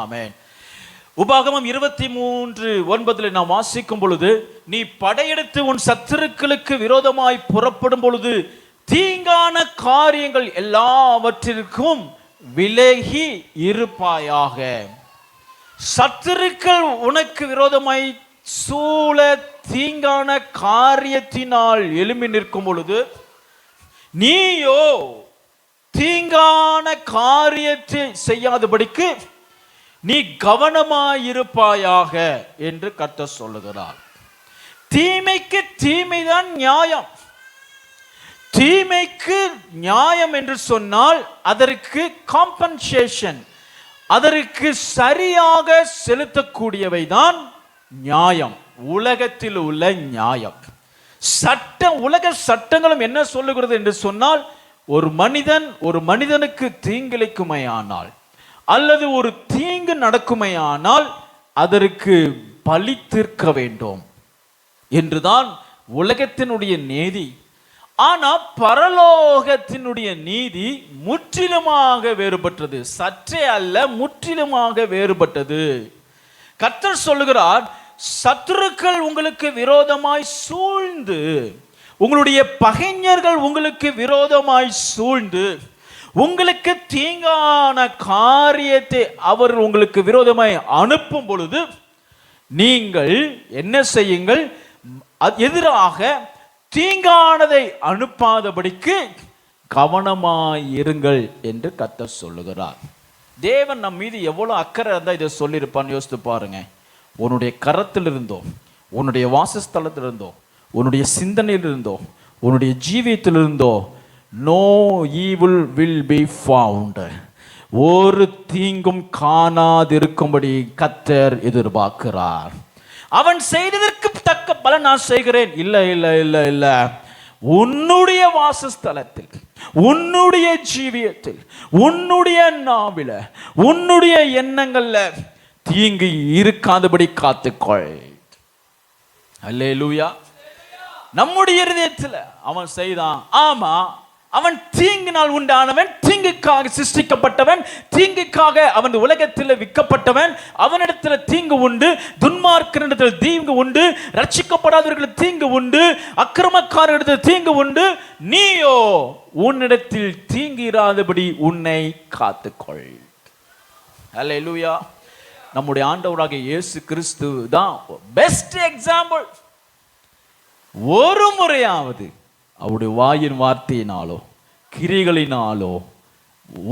ஆமென். உபாகமம் 23:9 நாம் வாசிக்கும் பொழுது, நீ படையெடுத்து உன் சத்துருக்களுக்கு விரோதமாய் புறப்படும் பொழுது தீங்கான காரியங்கள் எல்லாவற்றிற்கும் விலகி இருப்பாயாக. சத்துருக்கள் உனக்கு விரோதமாய் சூழ தீங்கான காரியத்தினால் எழும்பி நிற்கும் பொழுது நீயோ தீங்கான காரியத்தை செய்யாதபடிக்கு நீ கவனமாயிருப்பாயாக என்று கர்த்தர் சொல்லுகிறார். தீமைக்கு தீமைதான் நியாயம். தீமைக்கு நியாயம் என்று சொன்னால் அதற்கு காம்பன்சேஷன், அதற்கு சரியாக செலுத்தக்கூடியவைதான் நியாயம். உலகத்தில் உள்ள நியாயம் சட்டம், உலக சட்டங்களும் என்ன சொல்லுகிறது என்று சொன்னால், ஒரு மனிதனுக்கு தீங்கிழைக்குமையானால் அல்லது ஒரு தீங்கு நடக்குமையானால் அதற்கு பழி தீர்க்க வேண்டும் என்றுதான் உலகத்தினுடைய நீதி. ஆனால் பரலோகத்தினுடைய நீதி முற்றிலுமாக வேறுபட்டது. சற்றே அல்ல, முற்றிலுமாக வேறுபட்டது. கர்த்தர் சொல்லுகிறார், சத்துருக்கள் உங்களுக்கு விரோதமாய் சூழ்ந்து, உங்களுடைய பகைஞர்கள் உங்களுக்கு விரோதமாய் சூழ்ந்து உங்களுக்கு தீங்கான காரியத்தை அவர் உங்களுக்கு விரோதமாய் அனுப்பும் பொழுது நீங்கள் என்ன செய்யுங்கள்? எதிராக தீங்கானதை அனுப்பாதபடிக்கு கவனமாயிருங்கள் என்று கர்த்தர் சொல்லுகிறார். தேவன் நம் மீது எவ்வளவு அக்கறை இருந்தால் இதை சொல்லியிருப்பான்னு யோசித்து பாருங்க. உன்னுடைய கரத்திலிருந்தோ, உன்னுடைய வாசஸ்தலத்திலிருந்தோ, உன்னுடைய சிந்தனையிலிருந்தோ, உன்னுடைய ஜீவியத்திலிருந்தோ no evil will be found, ஒரு தீங்கும் காணாதிருக்கும்படி கர்த்தர் எதிர்பார்க்கிறார். அவன் செய்ததற்கு தக்க பலன் நான் செய்கிறேன். இல்ல இல்ல இல்ல இல்ல, உன்னுடைய வாசஸ்தலத்தில், உன்னுடைய ஜீவியத்தில், உன்னுடைய நாவில, உன்னுடைய எண்ணங்கள்ல தீங்கு இருக்காதபடி காத்துக்கொள். அல்லேலூயா. நம்முடைய இருதயத்தில் அவன் செய்தான், ஆமா, அவன் தீங்கினால் உண்டானவன், தீங்குக்காக சிருஷ்டிக்கப்பட்டவன், தீங்குக்காக அவன் உலகத்தில் விற்கப்பட்டவன். அவனிடத்தில் தீங்கு உண்டு, துன்மார்க்கனிடத்தில் தீங்கு உண்டு, ரட்சிக்கப்படாதவர்களுக்கு தீங்கு உண்டு, அக்கிரமக்காரர்களிடத்தில் தீங்கு உண்டு. நீயோ உன்னிடத்தில் தீங்கு இராதபடி உன்னை காத்துக்கொள். அல்லேலூயா. நம்முடைய ஆண்டவராகிய இயேசு கிறிஸ்து தான் பெஸ்ட் எக்ஸாம்பிள். ஒரு முறையாவது அவருடைய வாயின் வார்த்தையினாலோ கிரிகளினாலோ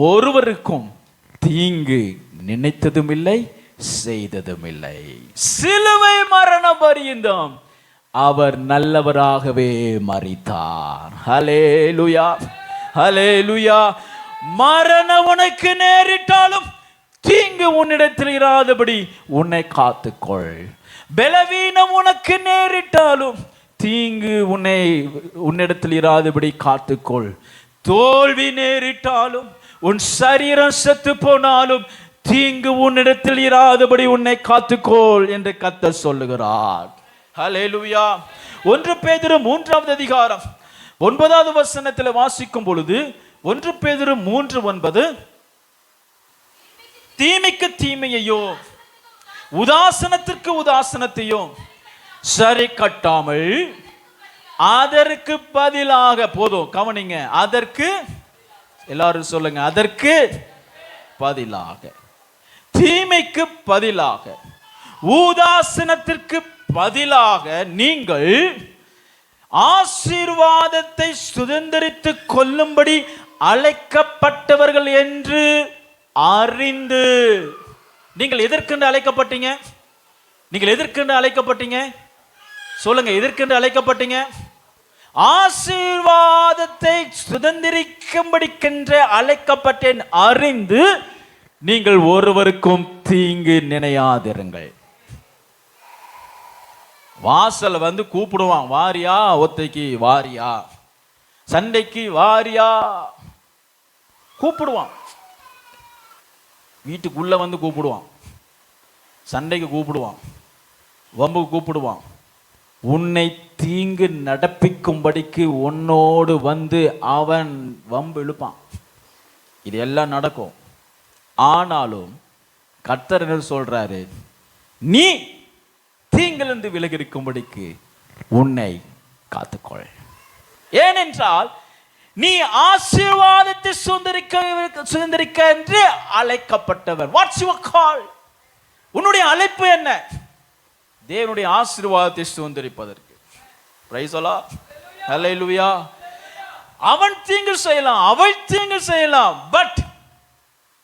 ஒருவருக்கும் தீங்கு நினைத்ததும் இல்லை, செய்ததும் இல்லை. சிலுவை மரண பரியந்தம் அவர் நல்லவராகவே மரித்தார். ஹல்லேலூயா, ஹல்லேலூயா. மரணம் உனக்கு நேரிட்டாலும் தீங்கு உன்னிடத்தில் இராதபடி உன்னை காத்துக்கொள். பலவீனம் உனக்கு நேரிட்டாலும் தீங்கு உன்னிடத்தில் இராதபடி காத்துக்கொள். தோல்வி நேரிட்டாலும், உன் சரீரம் செத்து போனாலும் தீங்கு உன்னிடத்தில் இராதபடி உன்னை காத்துக்கொள் என்று கர்த்தர் சொல்லுகிறார். ஹல்லேலூயா. 1 பேதுரு 3:9 வாசிக்கும் பொழுது, 1 பேதுரு 3:9, தீமைக்கு தீமையையோ உதாசனத்திற்கு உதாசனத்தையோ சரி கட்டாமல் அதற்கு பதிலாக, போதும் கவனிங்க, அதற்கு, எல்லாரும் சொல்லுங்க, அதற்கு பதிலாக, தீமைக்கு பதிலாக, உதாசனத்திற்கு பதிலாக நீங்கள் ஆசீர்வாதத்தை சுதந்திரித்துக் கொள்ளும்படி அழைக்கப்பட்டவர்கள் என்று அறிந்து. நீங்கள் எதற்கென்று அழைக்கப்பட்டீங்க? நீங்கள் எதற்கென்று அழைக்கப்பட்டீங்க? சொல்லுங்க, எதற்கென்று அழைக்கப்பட்டீங்க? ஆசீர்வாதத்தை சுதந்திரிக்கும்படிக்கென்று அழைக்கப்பட்டேன் அறிந்து நீங்கள் ஒருவருக்கும் தீங்கு நினையாதிருங்கள். வாசல் வந்து கூப்பிடுவான், வாரியா, ஒத்தைக்கு வாரியா, சண்டைக்கு வாரியா, கூப்பிடுவான். வீட்டுக்குள்ள வந்து கூப்பிடுவான், சண்டைக்கு கூப்பிடுவான், வம்புக்கு கூப்பிடுவான். உன்னை தீங்கு நடப்பிக்கும்படிக்கு உன்னோடு வந்து அவன் வம்பு இழுப்பான். இது எல்லாம் நடக்கும். ஆனாலும் கர்த்தர் என்ன சொல்றாரு? நீ தீங்கிலிருந்து விலகி இருக்கும்படிக்கு உன்னை காத்துக்கொள். ஏனென்றால் நீ ஆசீர்வாதத்தை சுதந்திரிக்க என்று அழைக்கப்பட்டவர். வாட்ஸ் யுவர் கால்? உன்னுடைய அழைப்பு என்ன? தேவனுடைய ஆசீர்வாதத்தை சுதந்திரிப்பதற்கு. Praise the Lord. ஹல்லேலூயா. அவன் தீங்கு செய்யலாம், அவள் தீங்கு செய்யலாம், பட்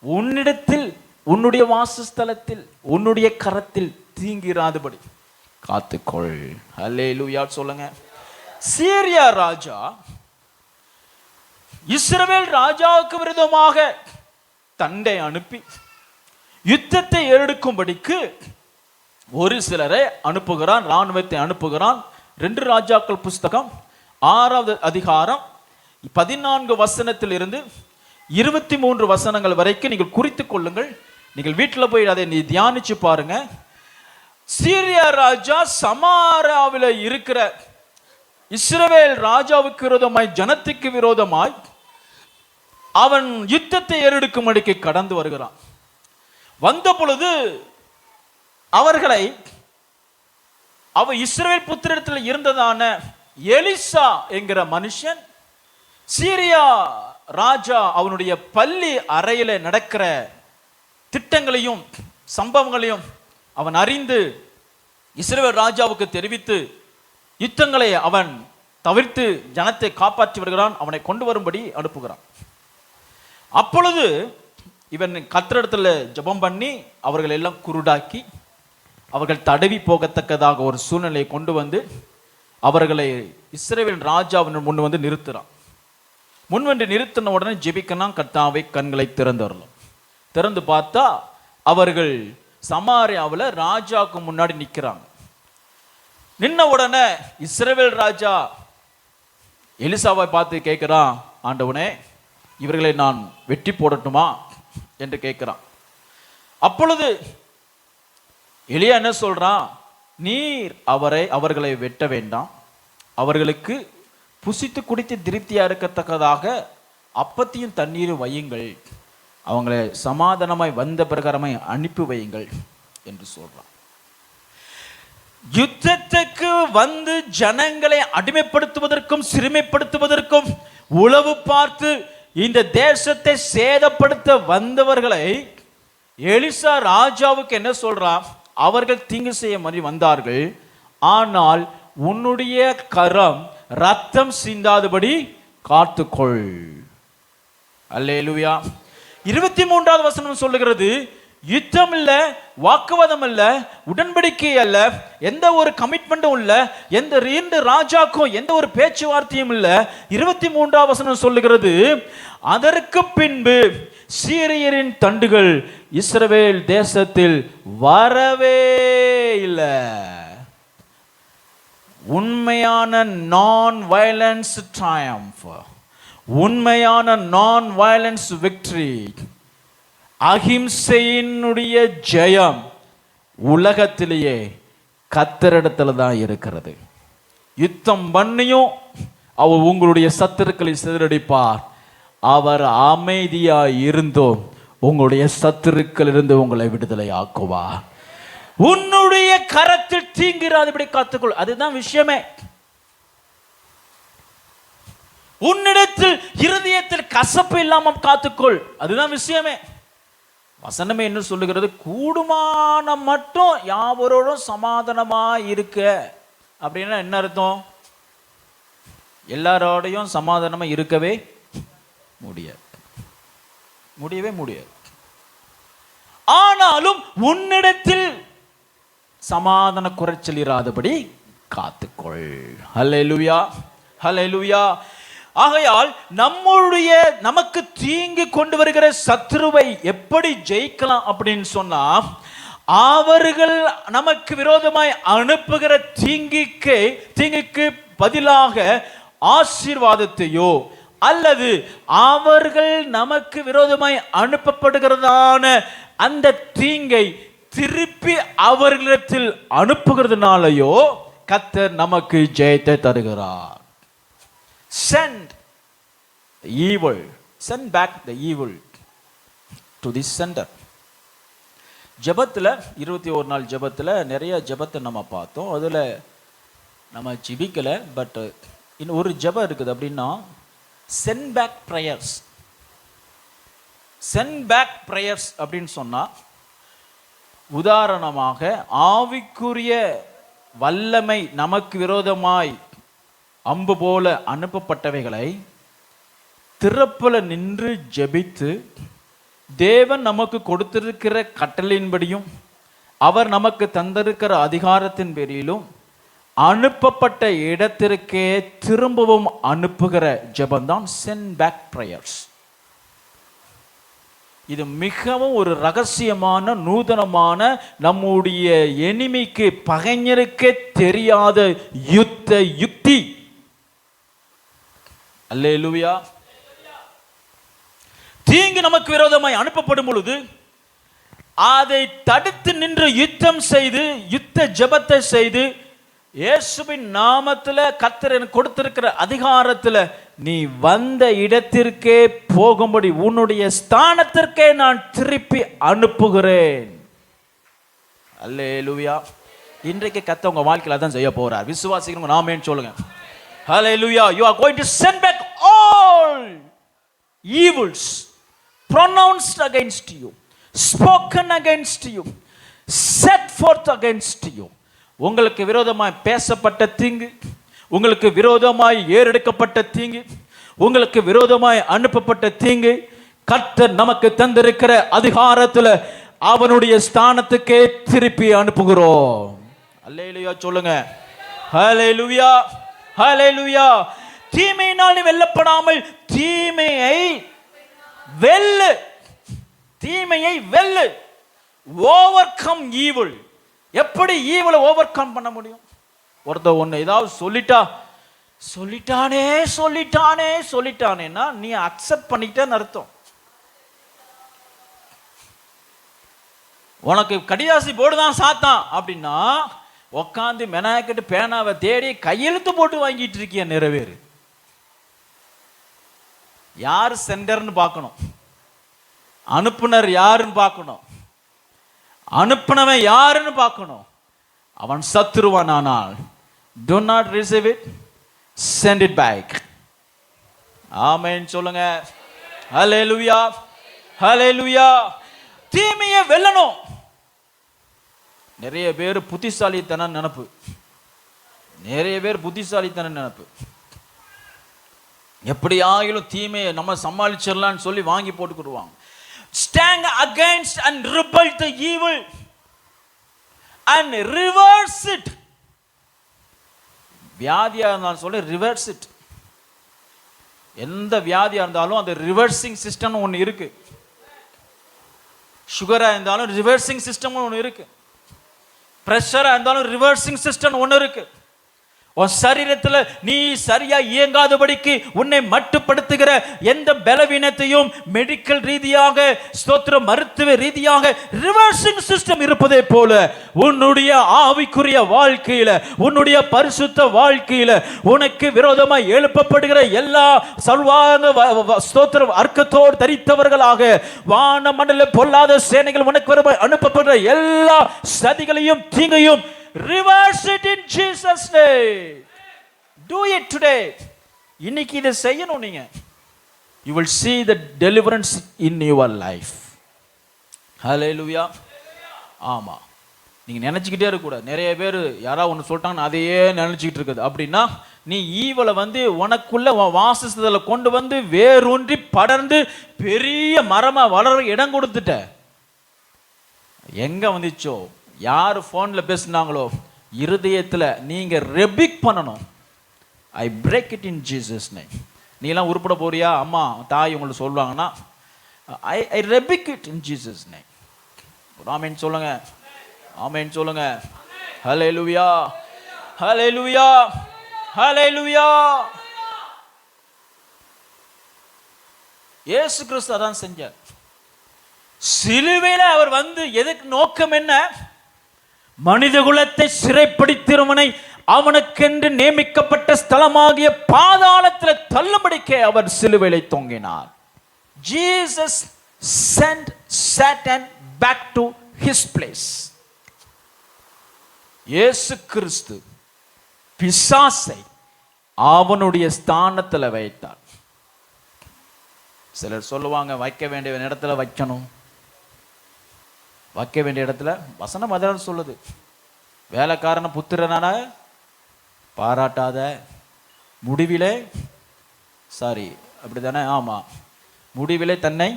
உன்னிடத்தில், உன்னுடைய வாசஸ்தலத்தில், உன்னுடைய கரத்தில் தீங்கிராதபடி காத்துக்கொள். ஹல்லேலூயா சொல்லுங்க. சீரியா ராஜா இஸ்ரவேல் ராஜாவுக்கு விரோதமாக தண்டை அனுப்பி யுத்தத்தை ஏறெடுக்கும்படிக்கு ஒரு சிலரை அனுப்புகிறான், ராணுவத்தை அனுப்புகிறான். 2 ராஜாக்கள் புஸ்தகம் 6வது அதிகாரம் 14 வசனத்தில் இருந்து 23 வசனங்கள் வரைக்கும் நீங்கள் குறித்துக் கொள்ளுங்கள். நீங்கள் வீட்டில் போய் அதை நீ தியானிச்சு பாருங்க. சீரியா ராஜா சமாராவில் இருக்கிற இஸ்ரவேல் ராஜாவுக்கு விரோதமாய், ஜனத்துக்கு விரோதமாய் அவன் யுத்தத்தை ஏறெடுக்கும்படிக்கு கடந்து வருகிறான். வந்த பொழுது அவர்களை இஸ்ரவேல் புத்திரத்தில் இருந்ததான எலிசா என்கிற மனுஷன் சீரியா ராஜா அவனுடைய பள்ளி அறையில நடக்கிற திட்டங்களையும் சம்பவங்களையும் அவன் அறிந்து இஸ்ரவேல் ராஜாவுக்கு தெரிவித்து யுத்தங்களை அவன் தவிர்த்து ஜனத்தை காப்பாற்றி வருகிறான். அவனை கொண்டு வரும்படி அனுப்புகிறான். அப்பொழுது இவன் கர்த்தரிடத்தில் ஜெபம் பண்ணி அவர்கள் எல்லாம் குருடாக்கி அவர்கள் தடவி போகத்தக்கதாக ஒரு சூழ்நிலையை கொண்டு வந்து அவர்களை இஸ்ரவேல் ராஜாவின் முன் வந்து நிறுத்துறான். முன்வென்று நிறுத்தின உடனே ஜெபிக்கணும், கர்த்தாவை கண்களை திறந்துடலாம். திறந்து பார்த்தா அவர்கள் சமாரியாவில் ராஜாவுக்கு முன்னாடி நிற்கிறாங்க. நின்ன உடனே இஸ்ரவேல் ராஜா எலிசாவை பார்த்து கேட்கிறான், ஆண்டவனே இவர்களை நான் வெட்டி போடட்டுமா என்று கேட்கிறான். அப்பொழுது எலியா என்ன சொல்றான், நீர் அவர்களை வெட்ட வேண்டாம், அவர்களுக்கு புசித்து குடித்து திருப்தியா இருக்கத்தக்கதாக அப்பத்தையும் தண்ணீரும் வையுங்கள், அவங்களை சமாதானமாய் வந்த பிரகாரமாய் அனுப்பி வையுங்கள் என்று சொல்றான். யுத்தத்துக்கு வந்து ஜனங்களை அடிமைப்படுத்துவதற்கும் சிறுமைப்படுத்துவதற்கும் உளவு பார்த்து இந்த தேசத்தை சேதப்படுத்த வந்தவர்களை எலிசா ராஜாவுக்கு என்ன சொல்றான், அவர்கள் தீங்கு செய்ய மாதிரி வந்தார்கள், ஆனால் உன்னுடைய கரம் ரத்தம் சிந்தாதபடி காத்துக்கொள். அல்லேலூயா. 23வது வசனம் சொல்லுகிறது, யுத்தம் இல்ல, வாக்குவாதம் இல்ல, உடன்படிக்கை அல்ல, எந்த ஒரு கமிட்மெண்ட்டும் இல்ல, எந்த 2 ராஜாக்கும் எந்த ஒரு பேச்சுவார்த்தையும் இல்ல. 23வது வசனம் சொல்லுகிறது, அதற்கு பின்பு சீரியரின் தண்டுகள் இஸ்ரவேல் தேசத்தில் வரவே இல்லை. உண்மையான நான் வயலன்ஸ் ட்ரையம்ஃப், உண்மையான நான் வயலன்ஸ் விக்டரி, அஹிம்சையினுடைய ஜெயம் உலகத்திலேயே கர்த்தரிடத்துல தான் இருக்கிறது. யுத்தம் பண்ணியும் அவர் உங்களுடைய சத்துருக்களை சிதறடிப்பார். அவர் அமைதியாய் இருந்தோம் உங்களுடைய சத்துருக்கள் இருந்து உங்களை விடுதலை ஆக்குவார். உன்னுடைய கரத்தில் தீங்கிறாதபடி காத்துக்கொள். அதுதான் விஷயமே. உன்னிடத்தில் இருதயத்தில் கசப்பு இல்லாம காத்துக்கொள். அதுதான் விஷயமே. வசனமே என்ன சொல்லுகிறது, கூடுமான மட்டும் யாவரோடும் சமாதானமா இருக்க. அப்படின்னா என்ன அர்த்தம்? எல்லாரோடையும் சமாதானமா இருக்கவே முடியவே முடியாது. ஆனாலும் உன்னிடத்தில் சமாதான குறைச்சல் இராதபடி காத்துக்கொள். ஹல்லேலூயா, ஹல்லேலூயா. ஆகையால் நமக்கு தீங்கு கொண்டு வருகிற சத்ருவை எப்படி ஜெயிக்கலாம் அப்படின்னு சொன்னா, அவர்கள் நமக்கு விரோதமாய் அனுப்புகிற தீங்குக்கு பதிலாக ஆசீர்வாதத்தையோ அல்லது அவர்கள் நமக்கு விரோதமாய் அனுப்பப்படுகிறதான அந்த தீங்கை திருப்பி அவர்களிடத்தில் அனுப்புகிறதுனாலயோ கர்த்தர் நமக்கு ஜெயத்தை தருகிறார். Send the evil, send back the evil to the sender. ஜெபத்தில் 21 நாள் ஜெபத்தில் நிறைய ஜெபத்தை நம்ம பார்த்தோம். அதில் நம்ம ஜெபிக்கலை. பட் இன்னும் ஒரு ஜெபம் இருக்குது. அப்படின்னா send back prayers. Send back prayers அப்படின்னு சொன்னால், உதாரணமாக ஆவிக்குரிய வல்லமை நமக்கு விரோதமாய் அம்பு போல அனுப்பப்பட்டவைகளை திறப்புல நின்று ஜெபித்து, தேவன் நமக்கு கொடுத்திருக்கிற கட்டளையின்படியும் அவர் நமக்கு தந்திருக்கிற அதிகாரத்தின் பேரிலும் அனுப்பப்பட்ட இடத்திற்கே திரும்பவும் அனுப்புகிற ஜெபம்தான் சென்ட் பேக் ப்ரேயர்ஸ். இது மிகவும் ஒரு ரகசியமான நூதனமான, நம்முடைய எனிமிக்கு பகைஞருக்கே தெரியாத யுத்த யுக்தி. அல்லேலூயா. தீங்கு நமக்கு விரோதமாய் அனுப்பப்படும் பொழுது அதை தடுத்து நின்று யுத்தம் செய்து, யுத்த ஜெபத்தை செய்து, இயேசுவின் நாமத்தில் கர்த்தர் எனக்கு கொடுத்திருக்கிற அதிகாரத்தில் நீ வந்த இடத்திற்கே போகும்படி உன்னுடைய ஸ்தானத்திற்கே நான் திருப்பி அனுப்புகிறேன். அல்லேலூயா. இன்றைக்கு கர்த்தர் உங்க வாழ்க்கையில தான் செய்ய போறார். விசுவாசிக்கிறவங்க ஆமென் சொல்லுங்க. ஹல்லேலூயா. You are going to send back all evils pronounced against you, spoken against you, set forth against you. உங்களுக்கு விரோதமாய் பேசப்பட்ட தீங்கு, உங்களுக்கு விரோதமாய் ஏறெடுக்கப்பட்ட தீங்கு, உங்களுக்கு விரோதமாய் அனுப்பப்பட்ட தீங்கு, கர்த்தர் நமக்கு தந்திருக்கிற அதிகாரத்தில் அவனுடைய ஸ்தானத்துக்கே திருப்பி அனுப்புகிறோம். அல்லேலூயா சொல்லுங்க. ஹல்லேலூயா. ஹல்லேலூயா. தீமையினால் நீ வெல்லப்படாமல் தீமையை வெல்லு. தீமையை வெல்லு. Over come evil. எப்படி ஈவிலை ஓவர் கம் பண்ண முடியும்? ஒருத்தர் ஒன்று ஏதாவது சொல்லிட்டானேன்னா நீ அக்செப்ட் பண்ணிட்டேன்னு அர்த்தம். உனக்கு கடிதாசி போடுதான் சாத்தான் அப்படின்னா உக்காந்து மெனாக்கிட்டு பேனாவை தேடி கையெழுத்து போட்டு வாங்கிட்டு இருக்கிய நிறைவேறு. யார் சென்டர்னு பார்க்கணும், அனுப்புனர் யாருன்னு பார்க்கணும், அனுப்புனவன் யாருன்னு பார்க்கணும். அவன் சத்துருவான் ஆனால் do not receive it, send it back. ஆமென் சொல்லுங்க. ஹல்லேலூயா. ஹல்லேலூயா. தீமையை வெல்லணும். நிறைய பேர் புத்திசாலித்தனம் நினைப்பு. எப்படி ஆகிலும் தீமையை நம்ம சமாளிச்சிடலான்னு சொல்லி வாங்கி போட்டுக்கிடுவாங்க. Stand against and rebel the evil and reverse it. வியாதியா இருந்தாலும் சொல்லி ரிவர்ஸ் இட். எந்த வியாதியா இருந்தாலும் அந்த ரிவர்சிங் சிஸ்டம் ஒன்று இருக்கு. சுகரா இருந்தாலும் ரிவர்சிங் சிஸ்டம் ஒன்று இருக்கு. பிரஷரா இருந்தாலும் ரிவர்சிங் சிஸ்டம் ஒன்று இருக்கு. உன் சரீரத்தில் நீ சரியா இயங்காதபடிக்கு உன்னை மட்டுப்படுத்துகிற எந்த பலவீனத்தையும் மெடிக்கல் ரீதியாக, ஸ்தோத்திர மருத்துவ ரீதியாக ரிவர்சிங் சிஸ்டம் இருப்பதே போல உன்னுடைய ஆவிக்குரிய வாழ்க்கையில, உன்னுடைய பரிசுத்த வாழ்க்கையில உனக்கு விரோதமாய் எழுப்பப்படுகிற எல்லா சர்வாங்க ஸ்தோத்திர அர்க்கத்தோடு தரித்தவர்களாக வான மண்டல பொல்லாத சேனைகள் உனக்கு விரோதமாய் அனுப்பப்படுகிற எல்லா சதிகளையும் தீங்கையும் reverse it in Jesus name. Do it today. இன்னைக்கு இதை செய்யணும் நீங்க. You will see the deliverance in your life. Hallelujah. ஆமா. நீங்க நினைச்சுக்கிட்டே இருக்க கூடாது. நிறைய பேர் யாராவது ஒன்று சொல்லிட்டாங்கன்னு அதையே நினைச்சுக்கிட்டு இருக்குது. அப்படின்னா நீ ஈவலை உனக்குள்ள வாசஸ்தல கொண்டு வேரூன்றி படர்ந்து பெரிய மரமா வளர இடம் கொடுத்துட்ட. எங்க வந்துச்சோ, யார் ஃபோனில் பேசுனாங்களோ, இருதயத்தில் நீங்கள் ரெபிக் பண்ணணும். I break it in Jesus name. நீலாம் உருப்பட போறியா, அம்மா தாய் உங்களுக்கு சொல்லுவாங்கன்னா I rebuke it in Jesus name. Amen சொல்லுங்க. ஆமென் சொல்லுங்க. ஹல்லேலூயா. ஹல்லேலூயா. ஹல்லேலூயா. இயேசு கிறிஸ்து அதான் செஞ்சார். சிலுவையில் அவர் எதுக்கு நோக்கம் என்ன? மனித குலத்தை சிறைப்படுத்தினவனை அவனுக்கென்று நியமிக்கப்பட்ட ஸ்தலமாகிய பாதாளத்தில் தள்ளும்படிக்கே அவர் சிலுவையிலே தொங்கினார். Jesus sent Satan back to his place. இயேசு கிறிஸ்து பிசாசை அவனுடைய ஸ்தானத்துல வைத்தார். சிலர் சொல்லுவாங்க வைக்க வேண்டிய இடத்துல வைக்கணும், வைக்க வேண்டிய இடத்துல. வசனம் அதான் சொல்லுது, வேலைக்காரன புத்திரனான பாராட்டாத முடிவிலே அப்படித்தானே? ஆமா, முடிவிலே தன்னை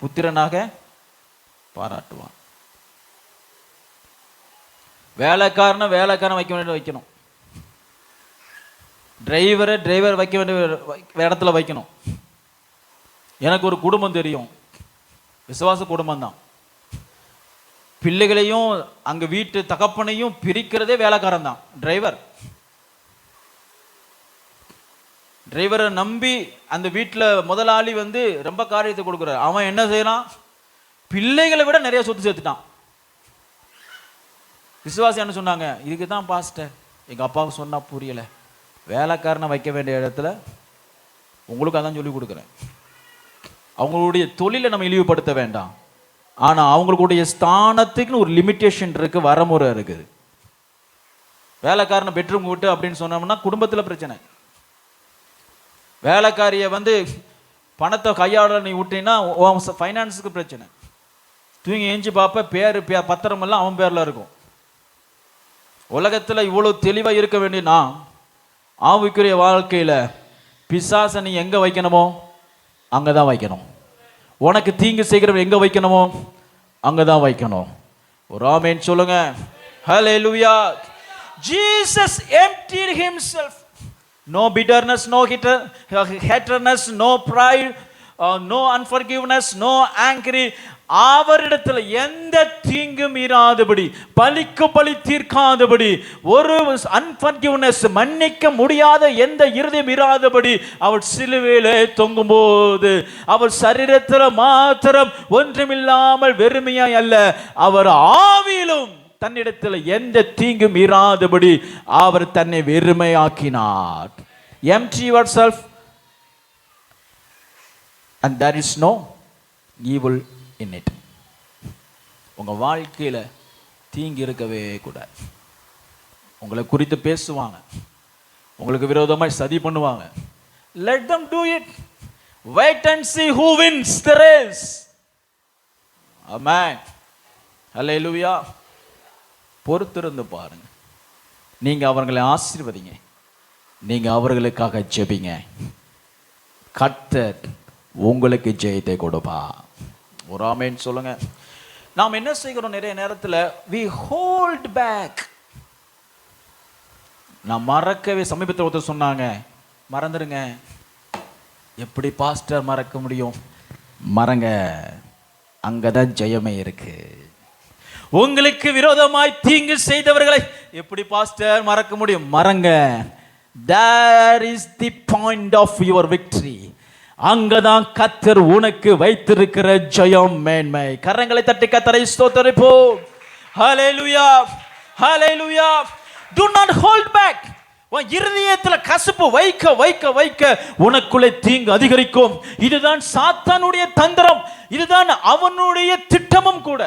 புத்திரனாக பாராட்டுவான். வேலைக்காரன் வைக்க வேண்டிய வைக்கணும், டிரைவர் வைக்க வேண்டிய இடத்துல வைக்கணும். எனக்கு ஒரு குடும்பம் தெரியும், விசுவாச குடும்பம் தான். பிள்ளைகளையும் அங்க வீட்டு தகப்பனையும் பிரிக்கிறதே வேலைக்காரன் தான், டிரைவரை நம்பி அந்த வீட்டில் முதலாளி ரொம்ப காரியத்தை கொடுக்குறாரு. அவன் என்ன செய்யறான்? பிள்ளைகளை விட நிறைய சொத்து சேர்த்துட்டான். விசுவாசி என்ன சொன்னாங்க? இதுக்கு தான் பாஸ்டர் எங்க அப்பாவுக்கு சொன்னா புரியல, வேலைக்காரனை வைக்க வேண்டிய இடத்துல உங்களுக்கு அதான் சொல்லி கொடுக்குறேன். அவங்களுடைய தொழிலை நம்ம இழிவுபடுத்த வேண்டாம், ஆனா அவங்களுடைய ஸ்தானத்துக்குன்னு ஒரு லிமிட்டேஷன் இருக்கு, வரமுறை இருக்குது. வேலைக்காரனை பெட்ரூம் விட்டு அப்படின்னு சொன்னோம்னா குடும்பத்தில் பிரச்சனை. வேலைக்காரிய பணத்தை கையாள நீ விட்டீங்கன்னா ஃபைனான்ஸுக்கு பிரச்சனை. தூங்கி எஞ்சி பார்ப்ப பேர் பத்திரமெல்லாம் அவன் பேர்ல இருக்கும். உலகத்தில் இவ்வளவு தெளிவாக இருக்க வேண்டிய நான் ஆவிக்குரிய வாழ்க்கையில் பிசாசை நீ எங்கே வைக்கணுமோ அங்கே தான் வைக்கணும். உனக்கு தீங்கு செய்கிறவன் எங்கே வைக்கணுமோ அங்கே தான் வைக்கணும். ஒரு ஆமென் சொல்லுங்க. ஹல்லேலூயா. Jesus emptied himself. No bitterness, no hatredness, no pride, no unforgiveness, no angry. அவரிடத்தில் எந்த தீங்கும் இராதபடி, பலிக்கு பலி தீர்க்காதபடி, ஒரு அன்ஃபர்கிவ்னஸ் மன்னிக்க முடியாத எந்த இருதயம் இராதபடி அவர் சிலுவையிலே தொங்கும் போது அவர் சரீரத்தில் மாத்திரம் ஒன்றுமில்லாமல் வெறுமையாய் அல்ல, அவர் ஆவியிலும் தன்னிடத்தில் எந்த தீங்கும் இராதபடி அவர் தன்னை வெறுமையாக்கினார். Empty yourself and there is no evil in it. உங்க வாழ்க்கையில தீங்கு இருக்கவே கூடாது. உங்களை குறித்து பேசுவாங்க, உங்களுக்கு விரோதமாய் சதி பண்ணுவாங்க. Let them do it. Wait and see who wins the race. Amen. Hallelujah. பொறுத்திருந்து பாருங்க. நீங்க அவர்களை ஆசீர்வதிங்க, நீங்க அவர்களுக்காக ஜெபிங்க, கர்த்தர் உங்களுக்கு ஜெயத்தை கொடுப்பா. ஒரு ஆமென் சொல்லுங்க. நாம் என்ன செய்கிறோம்? நிறைய நேரத்தில் we hold back. நான் மறக்கவே, சமீபத்தில் ஒருத்தர் சொன்னாங்க மறந்துடுங்க. எப்படி பாஸ்டர் மறக்க முடியும்? மறங்க, அங்கதான் ஜெயமே இருக்கு. உங்களுக்கு விரோதமாய் தீங்கு செய்தவர்களை எப்படி பாஸ்டர் மறக்க முடியும்? மறங்க. That is the point of your victory. அங்கதான் கர்த்தர் உனக்கு வைத்திருக்கிற ஜெயம் மேன்மை. கரங்களை தட்டி கர்த்தரை ஸ்தோத்திரிப்போம். ஹல்லேலூயா, ஹல்லேலூயா. Do not hold back. உன் இருதயத்தில் கசப்பு வைக்க வைக்க வைக்க உனக்குள்ளே தீங்கு அதிகரிக்கும். இதுதான் சாத்தானுடைய தந்திரம், இதுதான் அவனுடைய திட்டமும் கூட.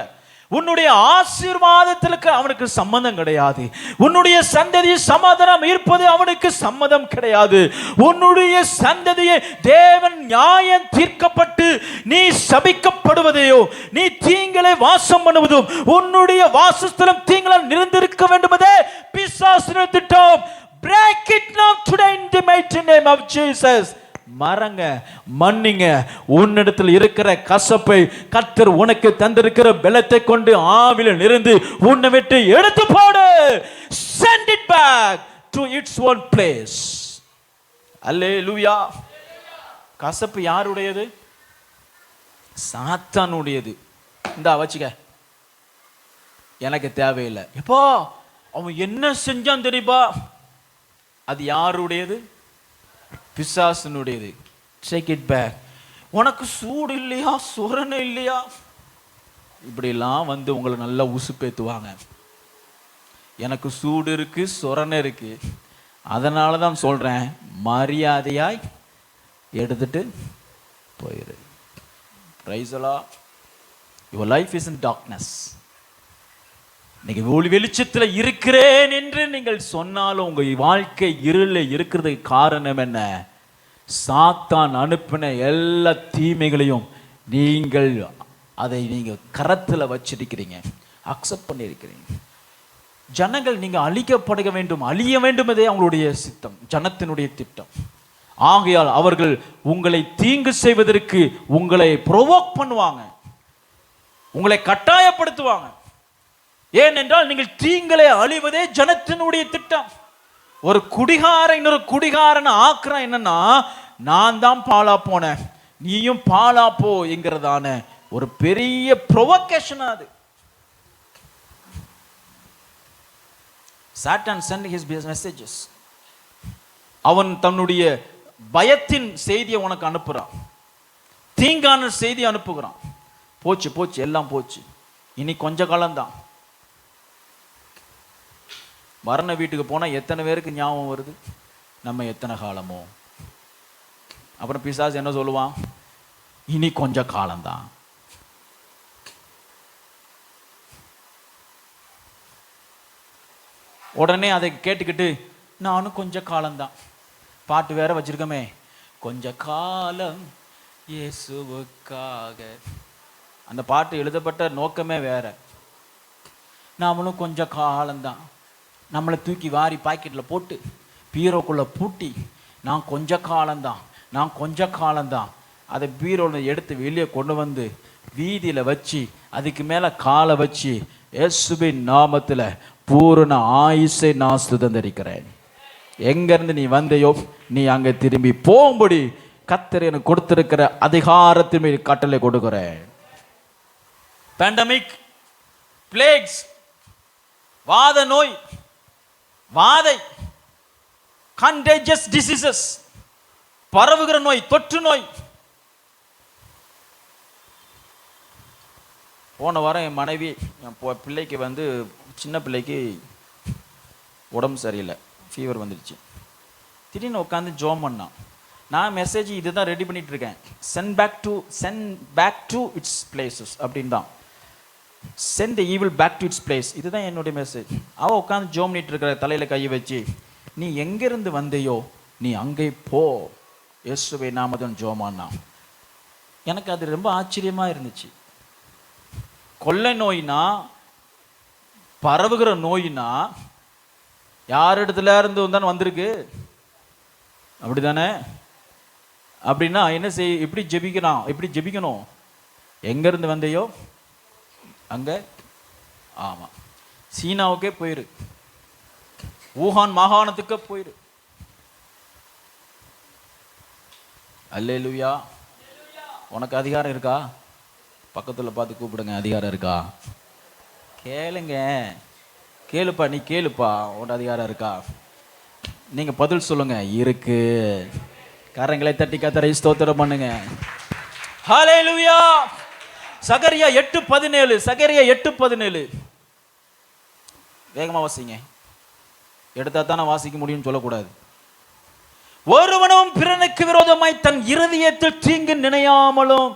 உன்னுடைய ஆசீர்வாதத்திற்கு அவனுக்கு சம்மதம் கிடையாது. உன்னுடைய சந்ததியை சமாதானம் இருப்பது அவனுக்கு சம்மதம் கிடையாது. உன்னுடைய சந்ததியை தேவன் நியாயம் தீர்க்கப்பட்டு நீ சபிக்கப்படுவதையோ, நீ தீங்களை வாசம் பண்ணுவதும், உன்னுடைய வாசஸ்தலம் தீங்களால் நிறைந்திருக்க வேண்டுமதே பிசாசின் திட்டம். Break it now today in the mighty name of Jesus. மறங்க, மன்னிங்க. உன்னிடத்தில் இருக்கிற கசப்பை கர்த்தர் உனக்கு தந்திருக்கிற பலத்தை கொண்டு ஆவியில் நிரந்து உன்னை விட்டு எடுத்து போடு. Send it back to its own place. அல்லேலூயா. கசப்பு யாருடையது? சாத்தானுடையது. இந்தா வச்சுக்க, எனக்கு தேவையில்லை. எப்போ அவன் என்ன செஞ்சான் தெரியுமா? அது யாருடையது? பிசாசனுடையது. Take it back. உனக்கு சூடு இல்லையா, சொரணை இல்லையா, இப்படிலாம் உங்களை நல்லா உசுப்பேத்துவாங்க. எனக்கு சூடு இருக்கு, சொரணை இருக்கு, அதனால தான் சொல்றேன், மரியாதையாய் எடுத்துட்டு போயிரு. Praise the Lord. Your life is in darkness. இன்னைக்கு ஒளி வெளிச்சத்துல இருக்கிறேன் என்று நீங்கள் சொன்னாலும் உங்க வாழ்க்கை இருள இருக்கிறதுக்கு காரணம் என்ன? சாத்தான் அனுப்பின எல்லா தீமைகளையும் நீங்கள் அதை நீங்க கரத்துல வச்சிருக்கிறீங்க, அக்செப்ட் பண்ணியிருக்கிறீங்க. ஜனங்கள் நீங்க அழிக்கப்பட வேண்டும், அழிய வேண்டும், அதே அவங்களுடைய சித்தம், ஜனத்தினுடைய திட்டம். ஆகையால் அவர்கள் உங்களை தீங்கு செய்வதற்கு உங்களை ப்ரொவோக் பண்ணுவாங்க, உங்களை கட்டாயப்படுத்துவாங்க. ஏனென்றால் நீங்கள் தீங்களை அழிவதே ஜனத்தினுடைய திட்டம். ஒரு குடிகாரன் இன்னொரு குடிகாரன் ஆக்குறான் என்னன்னா, நான் தான் பாலா போனேன், நீயும் பாலா போ என்கிறதான ஒரு பெரிய ப்ரொவோகேஷன். அது Satan sent his messages. அவன் தன்னுடைய பயத்தின் செய்தியை உனக்கு அனுப்புறான், தீங்கான செய்தி அனுப்புகிறான். போச்சு போச்சு, எல்லாம் போச்சு, இனி கொஞ்ச காலம்தான். மரண வீட்டுக்கு போனா எத்தனை பேருக்கு ஞாபகம் வருது, நம்ம எத்தனை காலமோ. அப்புறம் பிசாசு என்ன சொல்லுவான், இனி கொஞ்ச காலம்தான். உடனே அதை கேட்டுக்கிட்டு நானும் கொஞ்ச காலம்தான், பாட்டு வேற வச்சிருக்கோமே, கொஞ்ச காலம் இயேசுவுக்காக. அந்த பாட்டு எழுதப்பட்ட நோக்கமே வேற. நாமளும் கொஞ்ச காலம்தான், நம்மளை தூக்கி வாரி பாக்கெட்டில் போட்டு பீரோக்குள்ளே பூட்டி, நான் கொஞ்ச காலம்தான், நான் கொஞ்ச காலம்தான். அதை பீரோவில் எடுத்து வெளியே கொண்டு வந்து வீதியில் வச்சு அதுக்கு மேலே காலை வச்சு இயேசுவின் நாமத்தில் பூரண ஆயுசை நான் சுதந்திரிக்கிறேன். எங்கேருந்து நீ வந்தையோ நீ அங்கே திரும்பி போகும்படி கர்த்தர் எனக்கு கொடுத்திருக்கிற அதிகாரத்தின் மீது கட்டளை கொடுக்கிறேன். பேண்டமிக், பிளேக்ஸ், வாத நோய், வாதை, கண்டேஜியஸ் டிசீசஸ், பரவுகிற நோய், தொற்று நோய். போன வாரம் என் மனைவி, என் பிள்ளைக்கு வந்து சின்ன பிள்ளைக்கு உடம்பு சரியில்லை, ஃபீவர் வந்துடுச்சு. திடீர்னு உட்காந்து ஜோம் பண்ணான். நான் மெசேஜ் இதுதான் ரெடி பண்ணிட்டு இருக்கேன், send back to its places அப்படின்னு தான், send the evil back to its place, இதுதான் என்னுடைய மெசேஜ். அவள் உட்காந்து ஜோம் பண்ணிட்டு இருக்கிற, தலையில் கையை வச்சு, நீ எங்கிருந்து வந்தையோ நீ அங்கே போ, இயேசுவை நாமதன் ஜோமான்னா. எனக்கு அது ரொம்ப ஆச்சரியமா இருந்துச்சு. கொள்ளை நோய்னா, பரவுகிற நோயினா யார் இடத்துல இருந்து தான் வந்திருக்கு, அப்படிதானே? அப்படின்னா என்ன செய், எப்படி ஜெபிக்கிறான், எப்படி ஜெபிக்கணும், எங்க இருந்து வந்தையோ அங்க. ஆமா, சீனாவுக்கே போயிரு, ஊஹான் மாகாணத்துக்கு போயிரு. அல்லேலூயா. உனக்கு அதிகாரம் இருக்கா? பக்கத்துல பார்த்து கூப்பிடுங்க, அதிகாரம் இருக்கா? கேளுங்க, கேளுப்பா, நீ கேளுப்பா, உன் அதிகாரம் இருக்கா? நீங்க பதில் சொல்லுங்க, இருக்கு. கரங்களை தட்டி கர்த்தரை ஸ்தோத்திரம் பண்ணுங்க. ஹல்லேலூயா. சகரியா 8:17, சகரியா 8:17. வேகமா வாசிங்க, எடுத்தா தானே வாசிக்க முடியும்னு சொல்லக்கூடாது. ஒருவனும் பிறனுக்கு விரோதமாய் தன் இருதயத்தில் தீங்கு நினையாமலும்.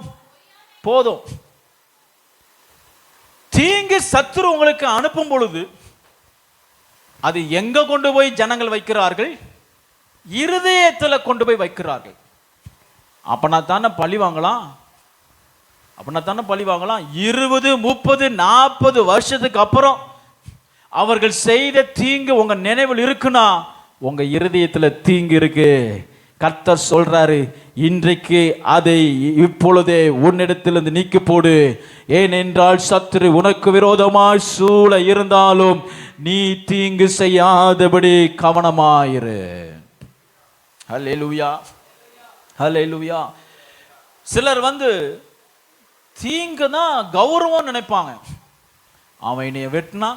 போதும். தீங்கு சத்துரு உங்களுக்கு அனுப்பும் பொழுது அது எங்க கொண்டு போய் ஜனங்கள் வைக்கிறார்கள்? இருதயத்தில் கொண்டு போய் வைக்கிறார்கள். அப்பனா தானே பழி வாங்கலாம், அப்பனா தானே பழி வாங்கலாம். 20, 30, 40 வருஷத்துக்கு அப்புறம் அவர்கள் செய்த தீங்கு உங்க நினைவில் இருக்குன்னா உங்க இருதயத்தில் தீங்கு இருக்கு. கர்த்தர் சொல்றாரு, இன்றைக்கு அதை இப்பொழுதே உன்னிடத்திலிருந்து நீக்கி போடு. ஏனென்றால் சத்துரு உனக்கு விரோதமாய் சூழ இருந்தாலும் நீ தீங்கு செய்யாதபடி கவனமாயிரு. ஹல்லேலூயா, ஹல்லேலூயா. சிலர் வந்து தீங்குனா கௌரவம் நினைப்பாங்க. அவன் என்னைய வெட்டினா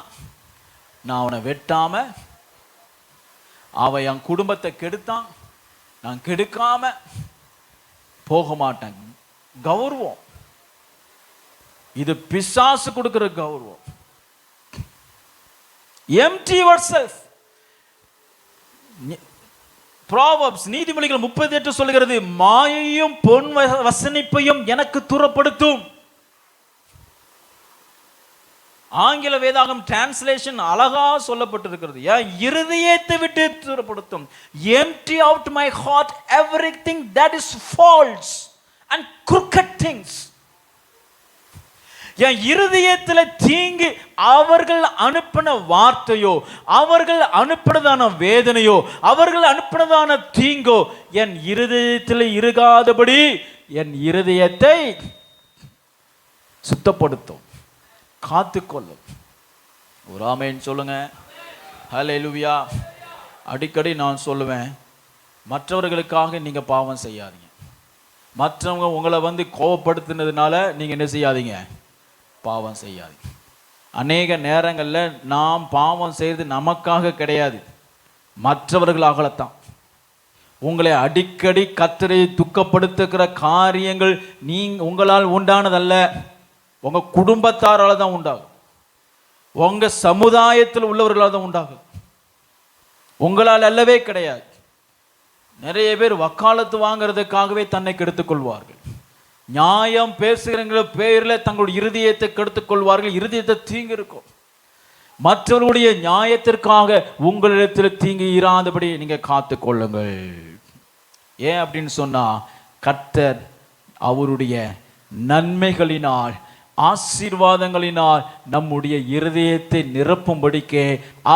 நான் அவனை வெட்டாம, அவன் என் குடும்பத்தை கெடுத்தான் நான் கெடுக்காம போக மாட்டேன். கௌரவம் இது பிசாசு கொடுக்கிற கௌரவம். empty yourself. Proverbs, நீதிமொழிகள் 38 சொல்லுகிறது, மாயையும் பொன் வசனிப்பையும் எனக்கு தூரப்படுத்தும். ஆங்கில வேதாகம் டிரான்ஸ்லேஷன் அழகா சொல்லப்பட்டிருக்கிறது. என் இருதயத்தை விட்டு தூரப்படுத்தும். empty out my heart everything that is false and crooked things. என் இருதயத்தில் தீங்கு, அவர்கள் அனுப்பின வார்த்தையோ, அவர்கள் அனுப்பினதான வேதனையோ, அவர்கள் அனுப்பினதான தீங்கோ என் இருதயத்தில் இருக்காதபடி என் இருதயத்தை சுத்தப்படுத்தும், காத்துக்கொள்ளும். ஒரு ஆமென் சொல்லுங்க. ஹல்லேலூயா. அடிக்கடி நான் சொல்லுவேன், மற்றவர்களுக்காக நீங்க பாவம் செய்யாதீங்க. மற்றவங்க உங்களை கோபப்படுத்தினதுனால நீங்க என்ன செய்யாதீங்க, பாவம் செய்யாதீங்க. அநேக நேரங்களில் நாம் பாவம் செய்வது நமக்காக கிடையாது, மற்றவர்களாகத்தான். உங்களை அடிக்கடி கர்த்தரை துக்கப்படுத்துகிற காரியங்கள் உங்களால் உண்டானதல்ல, உங்க குடும்பத்தாரால் தான் உண்டாகும், உங்க சமுதாயத்தில் உள்ளவர்களால் தான் உண்டாகும், உங்களால் அல்லவே கிடையாது. நிறைய பேர் வக்காலத்து வாங்கிறதுக்காகவே தன்னை கெடுத்துக் கொள்வார்கள். நியாயம் பேசுகிற பேரில் தங்களுடைய இருதயத்தை கெடுத்துக் கொள்வார்கள். இருதயத்தை தீங்கு இருக்கும். மற்றவர்களுடைய நியாயத்திற்காக உங்களிடத்தில் தீங்கு இராதபடி நீங்க காத்து கொள்ளுங்கள். ஏன் அப்படின்னு சொன்னா, கர்த்தர் அவருடைய நன்மைகளினால், ஆசீர்வாதங்களினால் நம்முடைய இருதயத்தை நிரப்பும்படிக்கே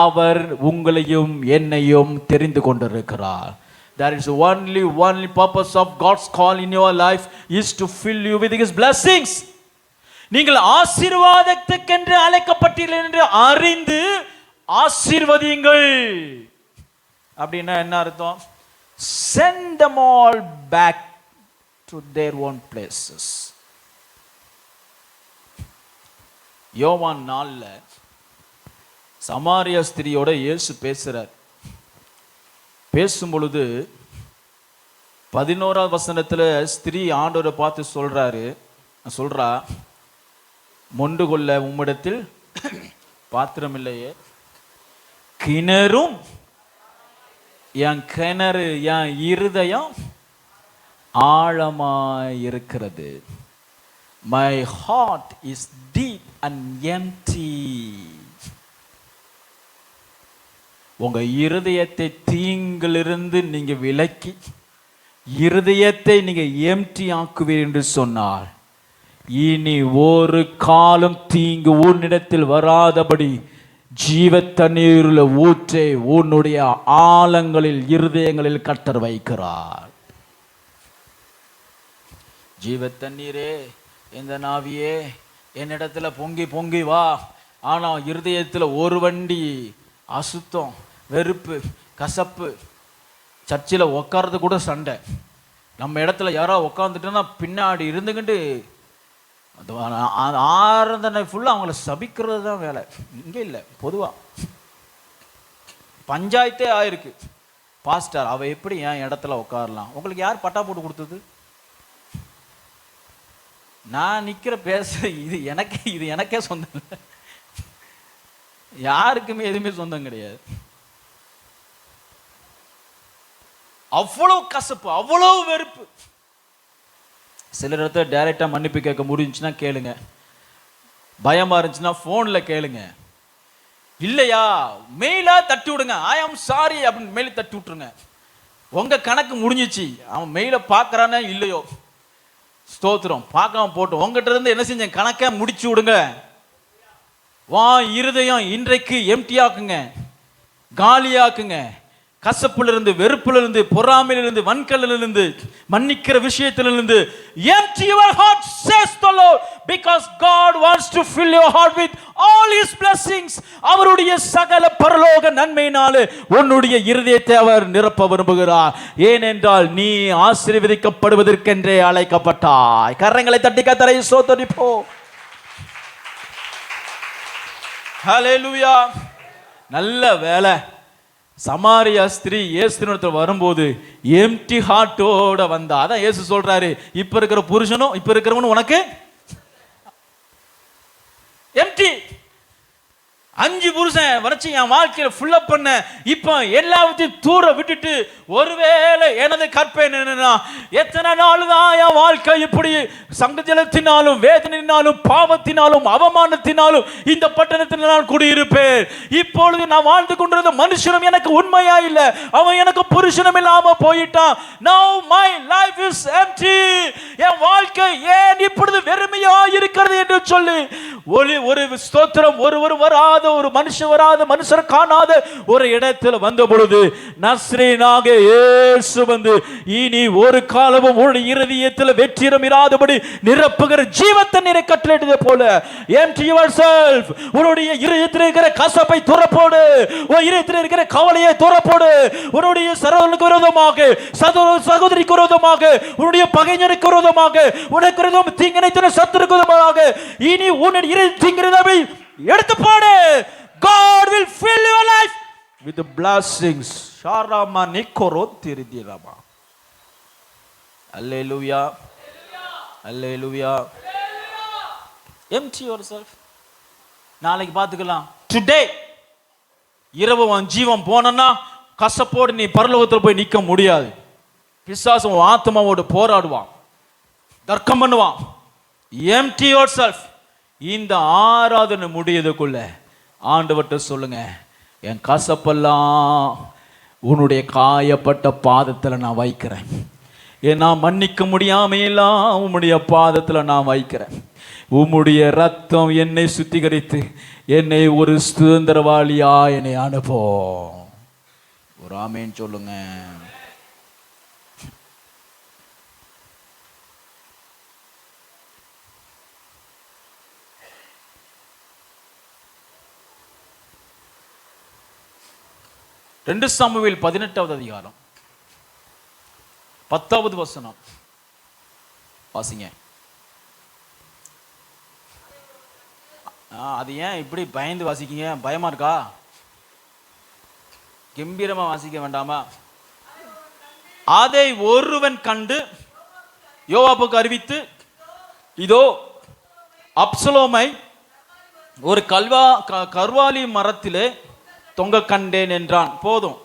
அவர் உங்களையும் என்னையும் தெரிந்து கொண்டிருக்கிறார். There is only purpose of God's call in your life is to fill you with His blessings. நீங்கள் ஆசீர்வாதத்துக்கென்று அழைக்கப்பட்டீர்கள் என்று அறிந்து ஆசீர்வதியுங்கள். அப்படின்னா என்ன அர்த்தம்? Send them all back to their own places. யோவான் 4 சமாரியா ஸ்திரியோட இயேசு பேசுறார். பேசும் பொழுது 11ஆம் வசனத்துல ஸ்திரீ ஆண்டவரை பார்த்து சொல்றா, மொண்டு கொள்ள உம்மிடத்தில் பாத்திரம் இல்லையே, கிணறும் என் கிணறு, என் இருதயம் ஆழமாயிருக்கிறது. My heart is deep and empty. உங்க இருதயத்தை தீங்கிலிருந்து நீங்க விலக்கி இருதயத்தை நீங்க எம்டி ஆக்குவீர் என்று சொன்னார், இனி ஒரு காலம் தீங்கு உன்னிடத்தில் வராதபடி ஜீவ தண்ணீருள்ள ஊற்றை உன்னுடைய ஆழங்களில் இருதயங்களில் கர்த்தர் வைக்கிறார். ஜீவ தண்ணீரே, இந்த நாவியே என்னிடத்துல பொங்கி பொங்கி வா. ஆனா இருதயத்துல ஒரு வண்டி அசுத்தம், வெறுப்பு, கசப்பு. சர்ச்சில் உட்கார்றது கூட சண்டை. நம்ம இடத்துல யாரோ உட்காந்துட்டோன்னா பின்னாடி இருந்துக்கிட்டு ஆராதனை ஃபுல்லாக அவங்கள சபிக்கிறது தான் வேலை. இங்கே இல்லை, பொதுவாக பஞ்சாயத்தே ஆயிருக்கு. பாஸ்டர் அவ எப்படி என் இடத்துல உட்காரலாம்? உங்களுக்கு யார் பட்டா போட்டு கொடுத்தது? நான் நிற்கிற பேச இது எனக்கே சொந்தம் இல்லை, யாருக்குமே எதுவுமே சொந்தம் கிடையாது. அவ்வளவு கசப்பு, அவ்வளவு வெறுப்பு. சில இடத்துல டைரக்டா மன்னிப்பு கேட்க முடிஞ்சுன்னா கேளுங்க, பயமா இருந்துச்சுன்னா போன்ல கேளுங்க, இல்லையா மெயிலா தட்டி விடுங்க. ஐ ஆம் சாரி அப்படின்னு மெயில் தட்டி விட்டுருங்க. உங்க கணக்கு முடிஞ்சிச்சு. அவன் மெயில பாக்குறானே இல்லையோ, ஸ்தோத்திரம், பார்க்காம போட்டு உங்ககிட்ட இருந்து என்ன செஞ்சேன் கணக்கை முடிச்சு விடுங்க. வா இருதயம் இன்றைக்கு எம்டியாக்குங்க, காலியாக்குங்க. கசப்பிலிருந்து, வெறுப்பிலிருந்து, பொறாமையிலிருந்து, வன்கல்லிலிருந்து, மன்னிக்கிற விஷயத்திலிருந்து empty your heart says the Lord, because God wants to fill your heart with all His blessings. அவருடைய சகல பரலோக நன்மையினாலே உன்னுடைய இருதயத்தை அவர் நிரப்ப விரும்புகிறார். ஏனென்றால் நீ ஆசீர்வதிக்கப்படுவதற்கென்றே அழைக்கப்பட்டாய். கரங்களை தட்டி கர்த்தரை ஸ்தோத்திரிப்போம். ஹல்லேலூயா. நல்ல வேலை, சமாரியா ஸ்திரீ இயேசுவினிடத்தில் வரும்போது எம்டி ஹார்ட்டோட வந்தா. அதான் இயேசு சொல்றாரு, இப்ப இருக்கிற புருஷனும் இப்ப இருக்கிறவனும் உனக்கு எம்டி. 5 புருஷன் வரைச்சு என் வாழ்க்கையில ஃபுல்லப் பண்ண, இப்ப எல்லாத்தையும் தூர விட்டுட்டு ஒருவேளை எனது கற்பேன் என்னன்னா, எத்தனை நாள் தான் என் வாழ்க்கை இப்படி சங்கஜலத்தினாலும் வேதனையினாலும் பாவத்தினாலும் அவமானத்தினாலும் இந்த பட்டணத்தில் நான் குடியிருப்பேன். இப்பொழுது நான் வாழ்ந்து கொண்டிருந்த மனுஷனும் எனக்கு உண்மையா இல்ல, அவன் எனக்கு புருஷனும் இல்லாம போயிட்டான். Now my life is empty. என் வாழ்க்கை ஏன் இப்பொழுது வெறுமையா இருக்கிறது என்று சொல்லி ஒரு ஸ்தோத்திரம், ஒருவர் வராத, ஒரு மனுஷன் வராத, மனுஷர் காணாத ஒரு இடத்தில் வந்த பொழுது நஸ்ரேனாக இயேசு வந்து, இனி ஒரு காலமும் உன் இருதயத்தில் வெற்றிடம் இராதபடி நிரப்புகிற ஜீவத்தை நீரை கட்டளையிட்டது போல empty yourself. உன்னுடைய இருதயத்தில் இருக்கிற கசப்பை துறப்போடு, உன் இருதயத்தில் இருக்கிற கவலையை துறப்போடு, உன்னுடைய சகோதரனுக்கு விரோதமாக, சகோதரிக்கு விரோதமாக, உன்னுடைய பகைஞனுக்கு விரோதமாக, உனக்கு விரோதம் தீங்கினைத்த சத்துருக்கு விரோதமாக இனி உன்னுடைய தீங்கிறதை எடுத்து போடு. God will fill your life with the blessings. Sharama nikorotirdirama. Hallelujah. Hallelujah. Empty yourself. நாளைக்கு பார்த்துக்கலாம். Today இரவு உன் ஜீவன் போனன்னா கசப்போடு நீ பரலோகத்தில் போய் நிற்க முடியாது. பிசாசு உன் ஆத்மாவோடு போராடுவான், தர்க்கம் பண்ணுவான். Empty yourself. இந்த ஆராதனை முடியதுக்குள்ள ஆண்டவர்கிட்ட சொல்லுங்க, என் கசப்பெல்லாம் உன்னுடைய காயப்பட்ட பாதத்தில் நான் வைக்கிறேன். நான் மன்னிக்க முடியாமையெல்லாம் உம்முடைய பாதத்தில் நான் வைக்கிறேன். உம்முடைய ரத்தம் என்னை சுத்திகரித்து என்னை ஒரு சுதந்திரவாளியா என்னை அனுப்போ. ஒரு ஆமேன்னு சொல்லுங்க. ரெண்டு சாமுவேல் 18வது அதிகாரம் 10வது வசனம் வாசிங்க. அது ஏன் இப்படி பயந்து வாசிக்கீங்க? பயமா இருக்கா? கம்பீரமா வாசிக்க வேண்டாமா? அதை ஒருவன் கண்டு யோவாபுக்கு அறிவித்து, இதோ அப்சலோமை ஒரு கர்வாலி மரத்திலே தொங்க கண்டேன் என்றான். போதும்,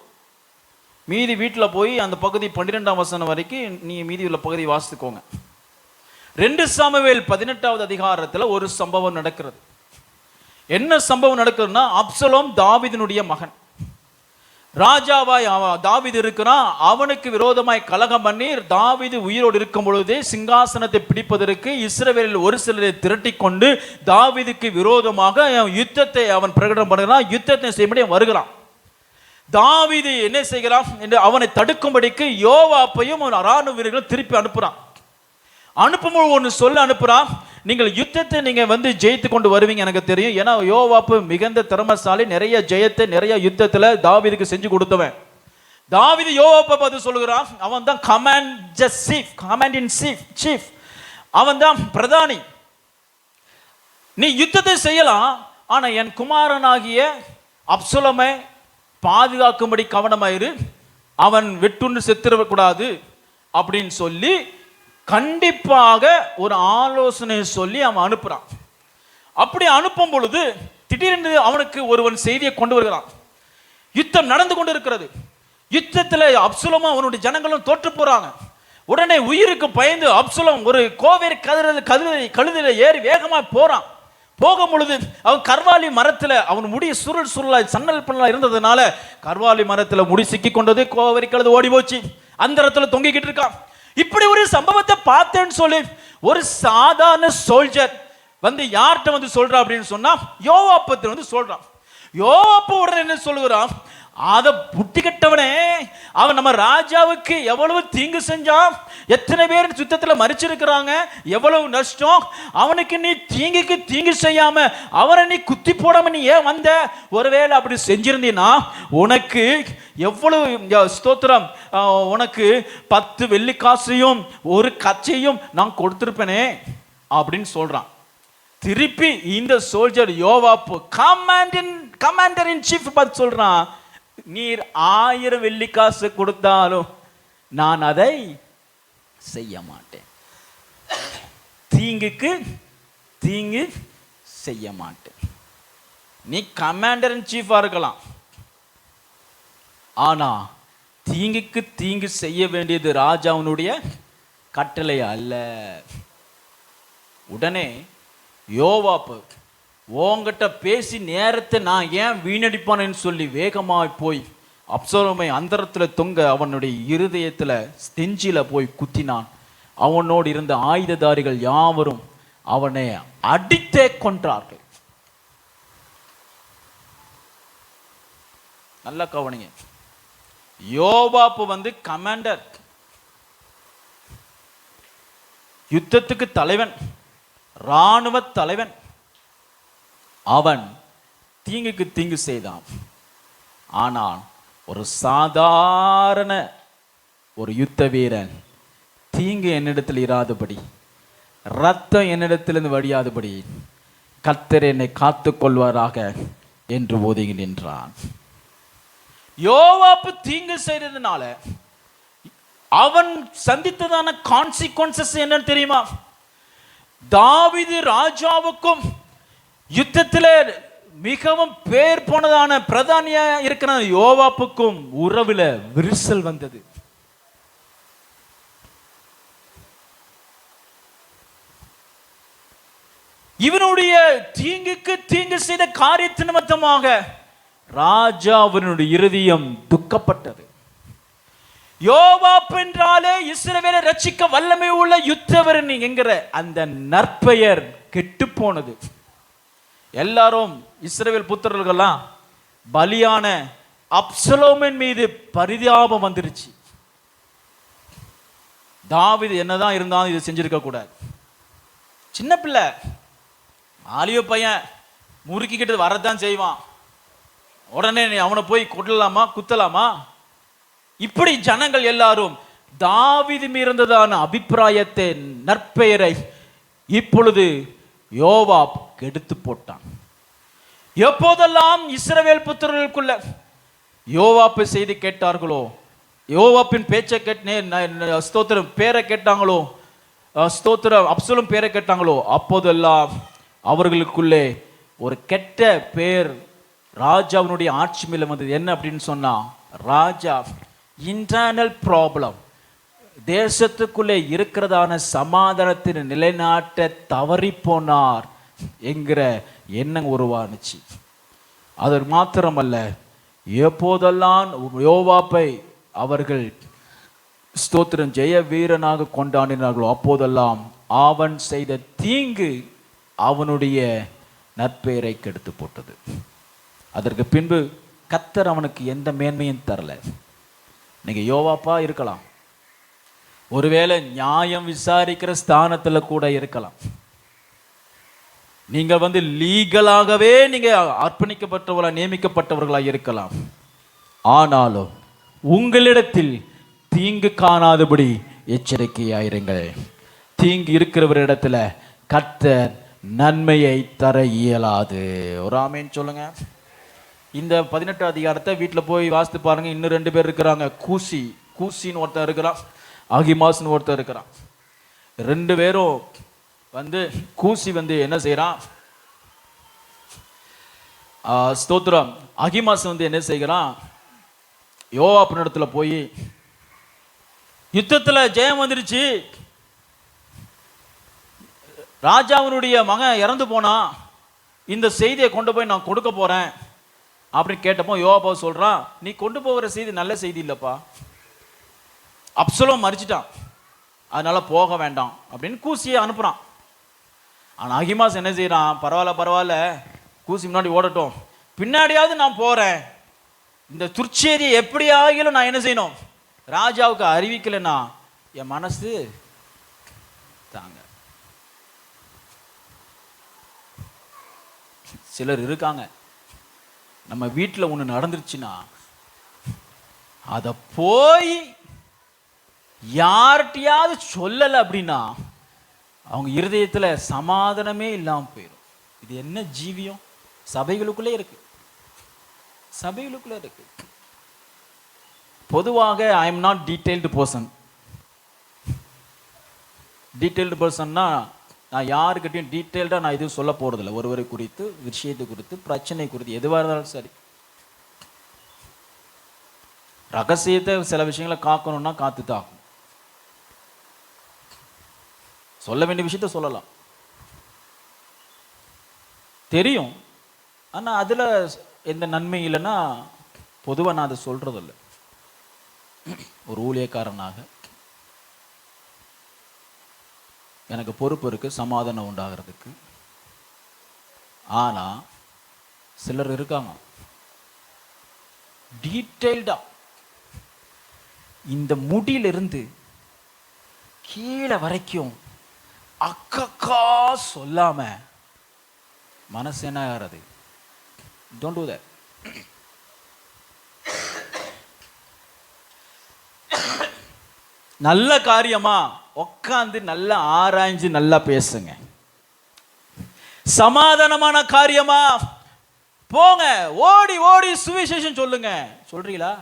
மீதி வீட்டில் போய் அந்த பகுதி 12ஆம் வசனம் வரைக்கும் நீ மீதி உள்ள பகுதி வாசித்துக்கோங்க. 2 சாமுவேல் 18வது அதிகாரத்தில் ஒரு சம்பவம் நடக்கிறது. என்ன சம்பவம் நடக்குதுன்னா, அப்சலோம் தாவீதினுடைய மகன், ராஜாவாய் தாவீது இருக்கிறான். அவனுக்கு விரோதமாய் கலகம் பண்ணி தாவீது உயிரோடு இருக்கும் பொழுதே சிங்காசனத்தை பிடிப்பதற்கு இஸ்ரவேலில் ஒரு சிலரை திரட்டி கொண்டு தாவீதுக்கு விரோதமாக யுத்தத்தை அவன் பிரகடனம் பண்ணுகிறான். யுத்தத்தை செய்யும்படி வருகிறான். தாவீது என்ன செய்கிறான் என்று அவனை தடுக்கும்படிக்கு யோவாப்பையும் ராணுவ வீரர்களும் திருப்பி அனுப்புறான். அனுப்பும்போது ஒன்று சொல்ல அனுப்புறான், நீங்கள் யுத்தத்தை நீங்க ஜெயித்து கொண்டு வருவீங்க எனக்கு தெரியும். ஏன்னா யோவாப்பு மிகுந்த திறமசாலி, நிறைய ஜெயத்தை நிறைய யுத்தத்துல தாவீதுக்கு செஞ்சு கொடுத்தவன். தாவீது யோவாப்பை பார்த்து சொல்லுகிறான், அவன் தான் கமாண்ட் இன் சீஃப், அவன் தான் பிரதானி. நீ யுத்தத்தை செய்யலாம், ஆனா என் குமாரனாகிய அப்சலோமை பாதுகாக்கும்படி கவனமாயிரு, அவன் வெட்டுண்டு செத்துடக்கூடாது அப்படின்னு சொல்லி கண்டிப்பாக ஒரு ஆலோசனை சொல்லி அவன் அனுப்புறான். அப்படி அனுப்பும் பொழுது திடீரென்று அவனுக்கு ஒருவன் செய்தியை கொண்டு வருகிறான். யுத்தம் நடந்து கொண்டு இருக்கிறது. யுத்தத்தில் அப்சலோமும் அவனுடைய ஜனங்களும் தோற்று போறாங்க. உடனே உயிருக்கு பயந்து அப்சலோம் ஒரு கோவேரி கழுதில ஏறி வேகமாக போறான். போகும் பொழுது அவன் கர்வாலி மரத்தில் அவன் முடி சுருளாய் சன்னல் பண்ணலாம் இருந்ததுனால கர்வாலி மரத்தில் முடி சிக்கி கொண்டது. கோவேரி கழுது ஓடி போச்சு, அந்த இடத்துல தொங்கிக்கிட்டு இருக்கான். இப்படி ஒரு சம்பவத்தை பார்த்தேன்னு சொல்லி ஒரு சாதாரண சோல்ஜர் யார்கிட்ட சொல்றா அப்படின்னு சொன்னா யோவாப்பத்தை சொல்றான். யோவாப்பு உடனே என்ன சொல்லுகிறான், அதை புட்டிக்கட்டவனே, அவன் நம்ம ராஜாவுக்கு எவ்வளவு தீங்கு செஞ்சான், எத்தனை பேர் சுத்தத்தில் மறிச்சிருக்கிறாங்க, எவ்வளவு நஷ்டம், அவனுக்கு நீ தீங்கு செய்யாம அவனை நீ குத்தி போடாம நீ ஏன் வந்த? ஒருவேளை அப்படி செஞ்சிருந்தீன்னா உனக்கு எவ்வளவு ஸ்தோத்திரம், உனக்கு 10 வெள்ளிக்காசையும் ஒரு கச்சையும் நான் கொடுத்திருப்பேனே அப்படின்னு சொல்றான். திருப்பி இந்த சோல்ஜர் யோவாப்பு கமாண்டர் இன் சீஃப் பார்த்து சொல்றான், நீர் 1000 வெள்ளிக்காசு கொடுத்தாலும் நான் அதை செய்ய மாட்டேன், தீங்குக்கு தீங்கு செய்ய மாட்டேன். நீ கமாண்டர் இன் சீஃபா இருக்கலாம், ஆனா தீங்குக்கு தீங்கு செய்ய வேண்டியது ராஜாவினுடைய கட்டளை அல்ல. உடனே யோவாப்பு உன்கிட்ட பேசி நேரத்தை நான் ஏன் வீணடிப்பானேன்னு சொல்லி வேகமாய் போய் அப்சலோமை அந்தரத்தில் தொங்க அவனுடைய இருதயத்தில் ஸ்தெஞ்சில போய் குத்தினான். அவனோடு இருந்த ஆயுததாரிகள் யாவரும் அவனை அடித்தே கொன்றார்கள். நல்ல கவனிங்க, யோவாப்பு கமாண்டர், யுத்தத்துக்கு தலைவன், இராணுவ தலைவன். அவன் தீங்குக்கு தீங்கு செய்தான். ஆனால் ஒரு சாதாரண ஒரு யுத்த வீரன் தீங்கு என்னிடத்தில் இராதபடி, ரத்தம் என்னிடத்திலிருந்து வடியாதபடி கர்த்தர் என்னை காத்து கொள்வாராக என்று ஒதுங்கி நின்றான். யோவாப்பு தீங்கு செய்ததுனால அவன் சந்தித்ததான கான்சிக்வன்சஸ் என்னன்னு தெரியுமா? தாவீது ராஜாவுக்கும் யுத்தத்தில் மிகவும் பேர் போனதான பிரதானியா இருக்கிற யோவாப்புக்கும் உறவுல விரிசல் வந்தது. இவனுடைய தீங்குக்கு தீங்கு செய்த காரியத்தின் நிமித்தமாக ராஜாவினுடைய இருதயம் துக்கப்பட்டது. யோவாப் என்றாலே இஸ்ரவேலை ரட்சிக்க வல்லமை உள்ள யுத்தவீரன் என்கிற அந்த நற்பெயர் கெட்டு போனது. எல்லாரும் இஸ்ரவேல் புத்திரர்கள்லாம் பலியான அப்சலோமின் மீது பரிதாபம் வந்துருச்சு. தாவீது என்னதான் இருந்தாலும் இது செஞ்சிருக்க கூடாது. சின்ன பிள்ளை, ஆலியோ பையன், முறுக்கிக்கிட்டு வரதான் செய்வான். உடனே அவனை போய் கொட்டலாமா குத்தலாமா? இப்படி ஜனங்கள் எல்லாரும் தாவீது மீறந்ததான அபிப்பிராயத்தை, நற்பெயரை இப்பொழுது யோவாப் கெடுத்து போட்டான். எப்போதெல்லாம் இஸ்ரவேல் புத்திரர்களுக்குள்ள யோவாப்பு செய்தி கேட்டார்களோ, யோவாப்பின் பேச்சை ஸ்தோத்திரம் பேரை கேட்டாங்களோ, ஸ்தோத்திரம் அப்சலோம் பேரை கேட்டாங்களோ, அப்போதெல்லாம் அவர்களுக்குள்ளே ஒரு கெட்ட பேர் ராஜாவினுடைய ஆட்சி மேல வந்தது. என்ன அப்படின்னு சொன்னா, ராஜா இன்டர்னல் ப்ராப்ளம், தேசத்துக்குள்ளே இருக்கிறதான சமாதானத்தின் நிலைநாட்ட தவறி போனார் என்கிற எண்ணம் உருவானுச்சு. அது மாத்திரமல்ல, எப்போதெல்லாம் யோவாப்பை அவர்கள் ஸ்தோத்திரம் ஜெய வீரனாக கொண்டாடினார்களோ, அப்போதெல்லாம் அவன் செய்த தீங்கு அவனுடைய நற்பெயரை கெடுத்து போட்டது. அதற்கு பின்பு கர்த்தர் அவனுக்கு எந்த மேன்மையும் தரல. நீங்க யோவாப்பா இருக்கலாம், ஒருவேளை நியாயம் விசாரிக்கிற ஸ்தானத்துல கூட இருக்கலாம், நீங்க லீகலாகவே நீங்க அர்ப்பணிக்கப்பட்டவர்களா நியமிக்கப்பட்டவர்களா இருக்கலாம். ஆனாலும் உங்களிடத்தில் தீங்கு காணாதபடி எச்சரிக்கையாயிருங்கள். தீங்கு இருக்கிறவரிடத்துல கர்த்தர் நன்மையை தர இயலாது. ஒரு ஆமேன்னு சொல்லுங்க. இந்த 18 அதிகாரத்தை வீட்டில் போய் வாசித்து பாருங்க. இன்னும் 2 பேர் இருக்கிறாங்க. கூசின்னு ஒருத்தர் இருக்கிறான், அகிமாஸ்னு ஒருத்தர் இருக்கிறான். 2 பேரும் கூசி என்ன செய்யறான், ஸ்தோத்திரம் அகிமாஸ் என்ன செய்கிறான், யோவாப்பு இடத்துல போய் யுத்தத்துல ஜெயம் வந்துருச்சு, ராஜாவினுடைய மகன் இறந்து போனா, இந்த செய்தியை கொண்டு போய் நான் கொடுக்க போறேன் அப்படின்னு கேட்டப்போ யோவாப்பு சொல்றான், நீ கொண்டு போகிற செய்தி நல்ல செய்தி இல்லப்பா, அப்சலோம் மரிச்சிட்டான், அதனால போக வேண்டாம் அப்படின்னு கூசியை அனுப்புறான். ஆனா அகிமாஸ் என்ன செய்யறான், பரவாயில்ல கூசி முன்னாடி ஓடட்டும், பின்னாடியாவது நான் போறேன், இந்த துர்ச்செய்தியை எப்படி ஆகிலும் நான் என்ன செய்யணும், ராஜாவுக்கு அறிவிக்கலைன்னா என் மனசு தாங்க. சிலர் இருக்காங்க, நம்ம வீட்டில் ஒன்று நடந்துருச்சுன்னா அதை போய் யார்கிட்டையாவது சொல்லலை அப்படின்னா அவங்க இருதயத்தில் சமாதானமே இல்லாமல் போயிடும். இது என்ன ஜீவியம்? சபைகளுக்குள்ளே இருக்கு, சபைகளுக்குள்ளே இருக்கு. பொதுவாக I am not detailed person. Detailed பர்சன்னா நான் யாருக்கிட்டையும் டீட்டெயில்டாக நான் எதுவும் சொல்ல போகிறதில்ல. ஒருவரை குறித்து, விஷயத்தை குறித்து, பிரச்சனை குறித்து, எதுவாக இருந்தாலும் சரி. ரகசியத்தை சில விஷயங்களை காக்கணும்னா காத்து தான் ஆகும். சொல்ல வேண்டிய விஷயத்த சொல்லலாம், தெரியும். ஆனால் அதில் எந்த நன்மை இல்லைன்னா பொதுவாக நான் அதை சொல்கிறதில்ல. ஒரு ஊழியக்காரனாக எனக்கு பொறுப்பு இருக்குது சமாதானம் உண்டாகிறதுக்கு. ஆனால் சிலர் இருக்காங்க டீட்டெயில்டாக இந்த முடியிலிருந்து கீழே வரைக்கும் அக்கக்கா சொல்லாம மனசு என்ன ஆகிறது? Don't to that. நல்ல காரியமா உட்காந்து நல்லா ஆராய்ஞ்சு நல்லா பேசுங்க. சமாதானமான காரியமா போங்க, ஓடி ஓடி சுவிசேஷம் சொல்லுங்க. சொல்றீங்களா?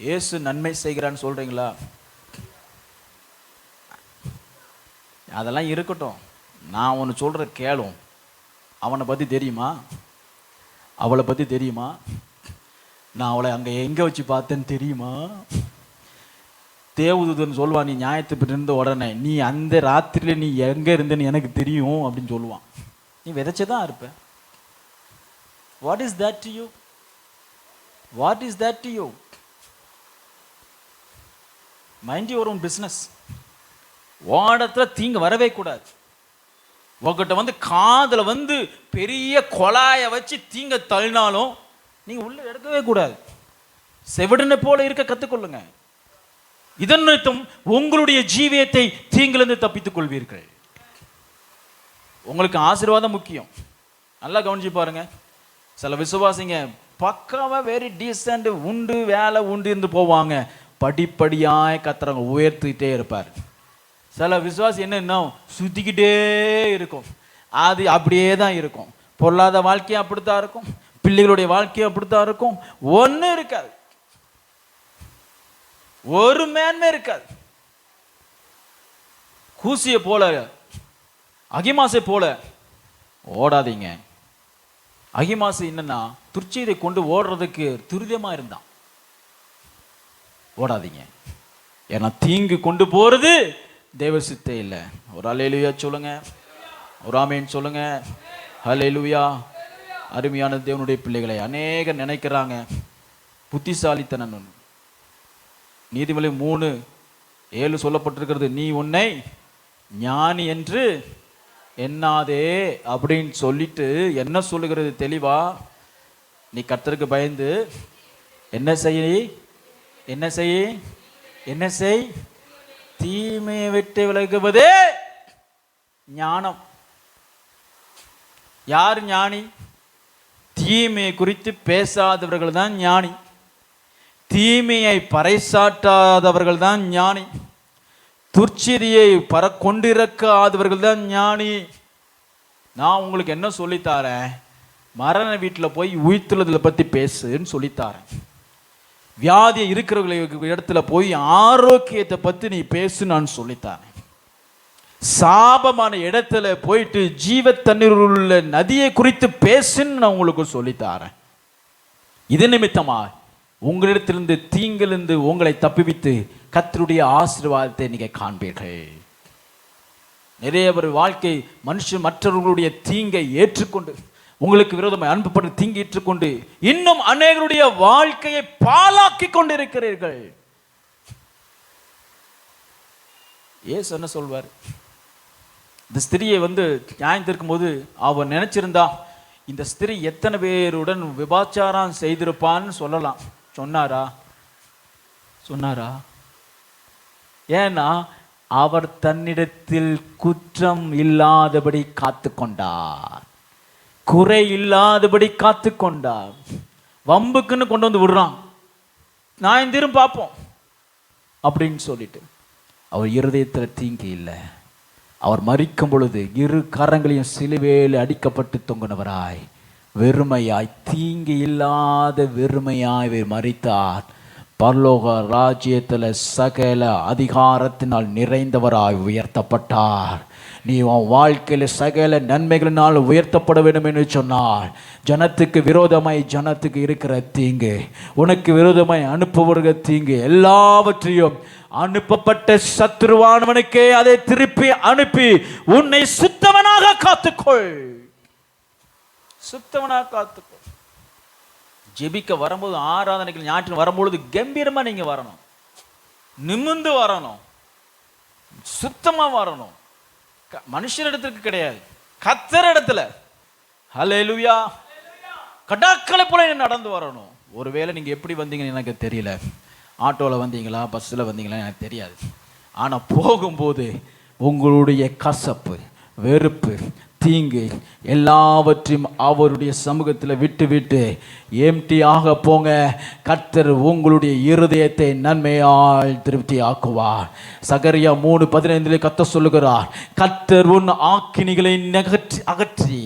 இயேசு நன்மை செய்கிறான்னு சொல்றீங்களா? அதெல்லாம் இருக்கட்டும். நான் ஒன்று சொல்ற கேளும். அவனை பத்தி தெரியுமா? அவளை பத்தி தெரியுமா? நான் அவளை அங்க எங்க வச்சு பார்த்தேன்னு தெரியுமா? தேவதூதன் சொல்லுவான், நீ நியாயத்துக்கு இருந்த உடனே நீ அந்த ராத்திரியில நீ எங்க இருந்தேன்னு எனக்கு தெரியும் அப்படின்னு சொல்லுவான். நீ விதைச்சதான் இருப்ப. What is that to you? What is that to you? Mind your own business. ஓடத்துல தீங்கு வரவே கூடாது. உங்ககிட்ட வந்து காதுல வந்து பெரிய கொலாய வச்சு தீங்க தள்ளினாலும் நீங்க உள்ள எடுக்கவே கூடாது. செவிடனை போல இருக்க கத்துக்கொள்ளுங்க. இதன் நிமித்தம் உங்களுடைய ஜீவியத்தை தீங்கிலிருந்து தப்பித்துக் கொள்வீர்கள். உங்களுக்கு ஆசீர்வாதம் முக்கியம். நல்லா கவனிச்சு பாருங்க. சில விசுவாசிங்க பக்காவா வெரி டீசென்ட் உண்டு வேலை உண்டு இருந்து போவாங்க. படிப்படியாய் கத்துறவங்க உயர்த்திட்டே இருப்பார். சில விசுவாசி என்ன சுத்திக்கிட்டே இருக்கும். அது அப்படியே தான் இருக்கும். பொருளாதார வாழ்க்கையும் அப்படித்தான் இருக்கும், பிள்ளைகளுடைய வாழ்க்கையும் அப்படித்தான் இருக்கும். ஒன்றும் இருக்காது, ஒரு மேன்மை இருக்காது. கூசிய போல அகிமாசை போல ஓடாதீங்க. அகிமாசு என்னன்னா துர்ச்செய்தை கொண்டு ஓடுறதுக்கு துரிதமா இருந்தான். ஓடாதீங்க. ஏன்னா தீங்கு கொண்டு போறது தேவ சித்தே இல்லை. ஒரு அல்லேலூயா சொல்லுங்க, ஒரு ஆமேன் சொல்லுங்க. அல்லேலூயா. அருமையான தேவனுடைய பிள்ளைகளை அநேகர் நினைக்கிறாங்க புத்திசாலித்தனம். நீதிமொழி 3:7 சொல்லப்பட்டிருக்கிறது, நீ உன்னை ஞானி என்று எண்ணாதே அப்படின்னு சொல்லிட்டு என்ன சொல்லுகிறது தெளிவா? நீ கர்த்தருக்கு பயந்து என்ன செய், என்ன செய், என்ன செய், தீமையை விட்டு விலகுவதே ஞானம். யார் ஞானி? தீமையை குறித்து பேசாதவர்கள் தான் ஞானி. தீமையை பறைசாற்றாதவர்கள் தான் ஞானி. துர்ச்செய்தியை கொண்டிருக்காதவர்கள் தான் ஞானி. நான் உங்களுக்கு என்ன சொல்லித்தாரேன்? மரண வீட்டில் போய் உயிர்த்துள்ளதை பற்றி பேசுன்னு சொல்லித்தாரேன். வியாதியை இருக்கிறவர்கள் இடத்துல போய் ஆரோக்கியத்தை பற்றி நீ பேசு நான் சொல்லித்தாரேன். சாபமான இடத்துல போயிட்டு ஜீவ தண்ணீர் உள்ள நதியை குறித்து பேசுன்னு நான் உங்களுக்கு சொல்லித்தாரேன். இது நிமித்தமா உங்களிடத்திலிருந்து தீங்கிலிருந்து உங்களை தப்புவித்து கர்த்தருடைய ஆசீர்வாதத்தை நீங்க காண்பீர்கள். நிறைய பேர் வாழ்க்கை மனுஷன் மற்றவர்களுடைய தீங்கை ஏற்றுக்கொண்டு உங்களுக்கு விரோதமாக அன்புப்பட்டு தீங்கி ஏற்றுக்கொண்டு இன்னும் அநேகருடைய வாழ்க்கையை பாழாக்கி கொண்டிருக்கிறீர்கள். ஏசு என்ன சொல்வார்? இந்த ஸ்திரியை நியாயம் போது அவர் நினைச்சிருந்தா இந்த ஸ்திரீ எத்தனை பேருடன் விபாச்சாரம் செய்திருப்பான்னு சொல்லலாம். சொன்னாரா? சொன்னாரா? ஏன்னா அவர் தன்னிடத்தில் குற்றம் இல்லாதபடி காத்து கொண்டார், குறை இல்லாதபடி காத்து கொண்டார். வம்புக்குன்னு கொண்டு வந்து விடுறான், நான் திரும்ப பார்ப்போம் அப்படின்னு சொல்லிட்டு அவர் இருதயத்தில் தீங்கு இல்லை. அவர் மரிக்கும் பொழுது இரு கரங்களையும் சிலுவையில் அடிக்கப்பட்டு தொங்கினவராய் வெறுமையாய் தீங்கு இல்லாத வெறுமையாய் மரித்தார். பரலோக ராஜ்யத்தில் சகல அதிகாரத்தினால் நிறைந்தவராய் உயர்த்தப்பட்டார். நீ உன் வாழ்க்கையில் சகல நன்மைகளினால் உயர்த்தப்பட வேண்டும் என்று சொன்னால், ஜனத்துக்கு விரோதமாய் ஜனத்துக்கு இருக்கிற தீங்கு, உனக்கு விரோதமாய் அனுப்புவர்கள் தீங்கு எல்லாவற்றையும் அனுப்பப்பட்ட சத்துருவானவனுக்கே அதை திருப்பி அனுப்பி உன்னை சுத்தவனாக காத்துக்கொள். சுத்தவனாக காத்துக்கொள். ஜெபிக்க வரும்போது, ஆராதனைகள் ஞாயிற்று வரும்பொழுது கம்பீரமா நீங்க வரணும், நிமிர்ந்து வரணும், சுத்தமா வரணும். மனுஷனிடத்துக்கு கிடையாது, கர்த்தர் இடத்துல. ஹல்லேலூயா. கடாக்களை போல நடந்து வரணும். ஒருவேளை நீங்க எப்படி வந்தீங்கன்னு எனக்கு தெரியல, ஆட்டோவில் வந்தீங்களா பஸ்ஸில் வந்தீங்களா எனக்கு தெரியாது. ஆனால் போகும்போது உங்களுடைய கசப்பு, வெறுப்பு, தீங்கு எல்லாவற்றையும் அவருடைய சமூகத்தில் விட்டு விட்டு எம்டியாக போங்க. கர்த்தர் உங்களுடைய இருதயத்தை நன்மையால் திருப்தி ஆக்குவார். சகரியா 3:15 கர்த்தர் சொல்லுகிறார், கர்த்தர் உன் ஆக்கினிகளை அகற்றி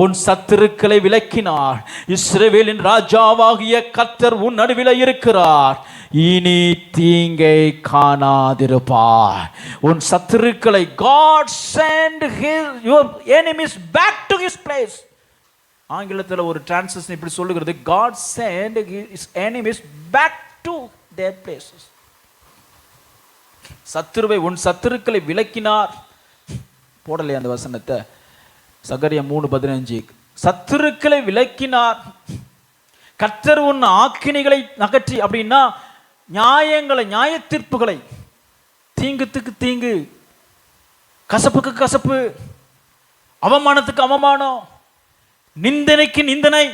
உன் சத்துருக்களை விலக்கினார். இஸ்ரவேலின் ராஜாவாகிய கர்த்தர் உன் நடுவில் இருக்கிறார், இனி தீங்கை காணாதிருப்பார். உன் சத்துருக்களை God send your enemies back to his place. ஆங்கிலத்தில் ஒரு டிரான்ஸ்லேஷன் இப்படி சொல்லுகிறது, God send his enemies back to their places. சத்துருவை உன் சத்துருக்களை விலக்கினார். போடலையே அந்த வசனத்தை, சகரியா 3:15. சத்துருக்களை விலக்கினார். கர்த்தர் உன் ஆக்கினிகளை அகற்றி, அப்படின்னா நியாயங்களை, நியாய தீர்ப்புகளை, தீங்குக்கு தீங்கு, கசப்புக்கு கசப்பு, அவமானத்துக்கு அவமானம், நிந்தனைக்கு நிந்தனை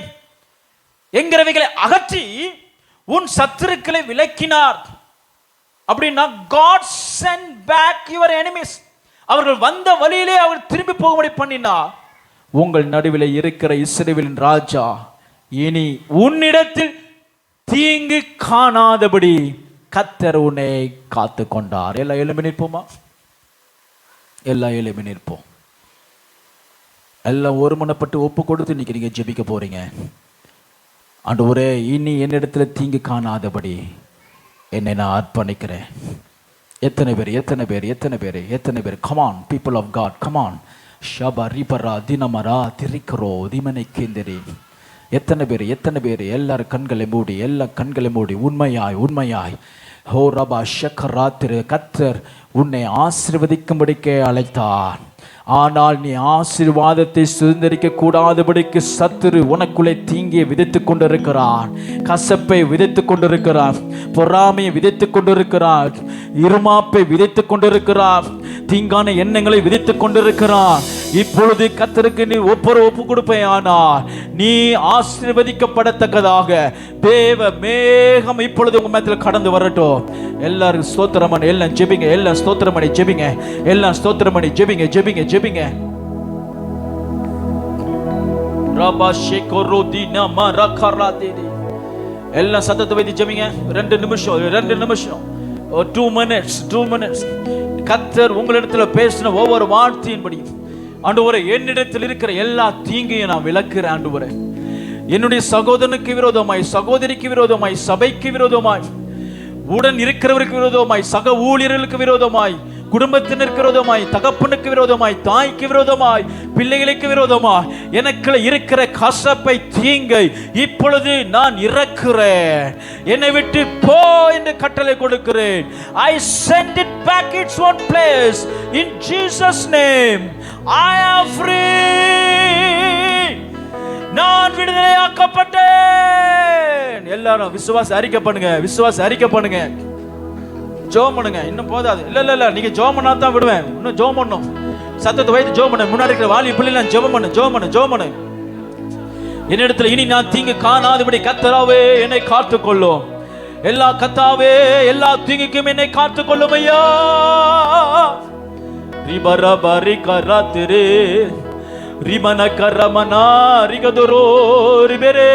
என்கிறவைகளை அகற்றி உன் சத்துருக்களை விலக்கினார். அப்படின்னா God send back your enemies. அவர்கள் வந்த வழியிலே அவர் திரும்பி போகும்படி பண்ணினார். உங்கள் நடுவில் இருக்கிற இஸ்ரவேலின் ராஜா இனி உன்னிடத்தில் தீங்கு காணாதபடி கர்த்தர் உன்னை காத்து கொண்டார். எல்லாம் எழும்பி நிற்போமா? எல்லாம் எழும்பி நிற்போம். எல்லாம் ஒருமனப்பட்டு ஒப்பு கொடுத்து இன்னைக்கு நீங்க ஜெபிக்க போறீங்க. ஆண்டவரே, இனி என்னிடத்துல தீங்கு காணாதபடி என்னை நான் அர்ப்பணிக்கிறேன். எத்தனை பேர் எத்தனை பேர் எத்தனை பேர் எத்தனை பேர் come on people of God, come on. ஷபா ரிபரா தினமரா திரிக்கரோ திமனை கேந்திரி. எத்தனை பேர் எல்லாரும் கண்களை மூடி, எல்லா கண்களை மூடி உண்மையாய் உண்மையாய் ஹோ ரபா ஷக்கராத்திரு. கர்த்தர் உன்னை ஆசீர்வதிக்கும்படிக்கே அழைத்தார். ஆனால் நீ ஆசீர்வாதத்தை சுதந்திரிக்க கூடாதபடிக்கு சத்துரு உனக்குள்ளே தீங்கியை விதைத்துக் கொண்டிருக்கிறான், கசப்பை விதைத்துக் கொண்டிருக்கிறான், பொறாமையை விதைத்துக் கொண்டிருக்கிறான், இருமாப்பை விதைத்துக் கொண்டிருக்கிறான், தீங்கான எண்ணங்களை விதைத்துக் கொண்டிருக்கிறான். இப்பொழுது கர்த்தருக்கு நீ ஒப்பு கொடுப்பேயானால் நீ ஆசீர்வதிக்கப்படத்தக்கதாக தேவ மேகம் இப்பொழுது உங்க மேத்தில் கடந்து வரட்டும். எல்லாரும் ஸ்தோத்திரமணி, எல்லாம் ஜெபிங்க, எல்லாம் ஸ்தோத்திரமணி ஜெபிங்க, எல்லாம் ஸ்தோத்திரமணி ஜெபிங்க ஜெபிங்க ஜெபிங்க. ரபா ஷேகோரோ தினமா ரகராதேதி. எல்லாம் சத்தத்தை வைத்து ஜெபிங்க. 2 நிமிஷம் 2 minutes. கர்த்தர் உங்களிடத்தில் பேசின ஒவ்வொரு வார்த்தையின்படி, ஆண்டவரே, என்னிடத்தில் இருக்கிற எல்லா தீங்கையும் நான் விலக்குறேன். ஆண்டவரே, என்னுடைய சகோதரனுக்கு விரோதமாய், சகோதரிக்கு விரோதமாய், சபைக்கு விரோதமாய், உடன் இருக்கிறவருக்கு விரோதமாய், சக ஊழியர்களுக்கு விரோதமாய், குடும்பத்தினருக்கு விரோதமாய், தகப்பனுக்கு விரோதமாய், தாய்க்கு விரோதமாய், பிள்ளைகளுக்கு விரோதமாய் எனக்கு இருக்கிற கசப்பை, தீங்கை இப்பொழுது நான் இறக்குறேன். என்னை விட்டு போ என்று கட்டளை கொடுக்கிறேன். I send it back its own place in Jesus name. I am free. நான் விடுதலையாக்கப்பட்டேன். எல்லாரும் விசுவாச அறிக்கை பண்ணுங்க, விசுவாச அறிக்கை பண்ணுங்க, ஜெபம் பண்ணுங்க. இன்னும் போதாது. இல்ல நீங்க ஜெபம் பண்ணா தான் விடுவேன். இன்னும் ஜெபம் பண்ணணும். சத்தத்தை வைத்து ஜெபம் பண்ணு. முன்னாடி இருக்கிற வாலி பிள்ளைலாம் ஜெபம் பண்ணு. என்னிடத்துல இனி நான் தீங்கு காணாதபடி கர்த்தராவே என்னை காத்துக்கொள்ளும். எல்லா கர்த்தாவே எல்லா தீங்குக்கும் என்னை காத்துக்கொள்ளும் ஐயா. ரிபரபரி கராத்திரே ரிமன கரமனா ரிகதுரோ ரிபரே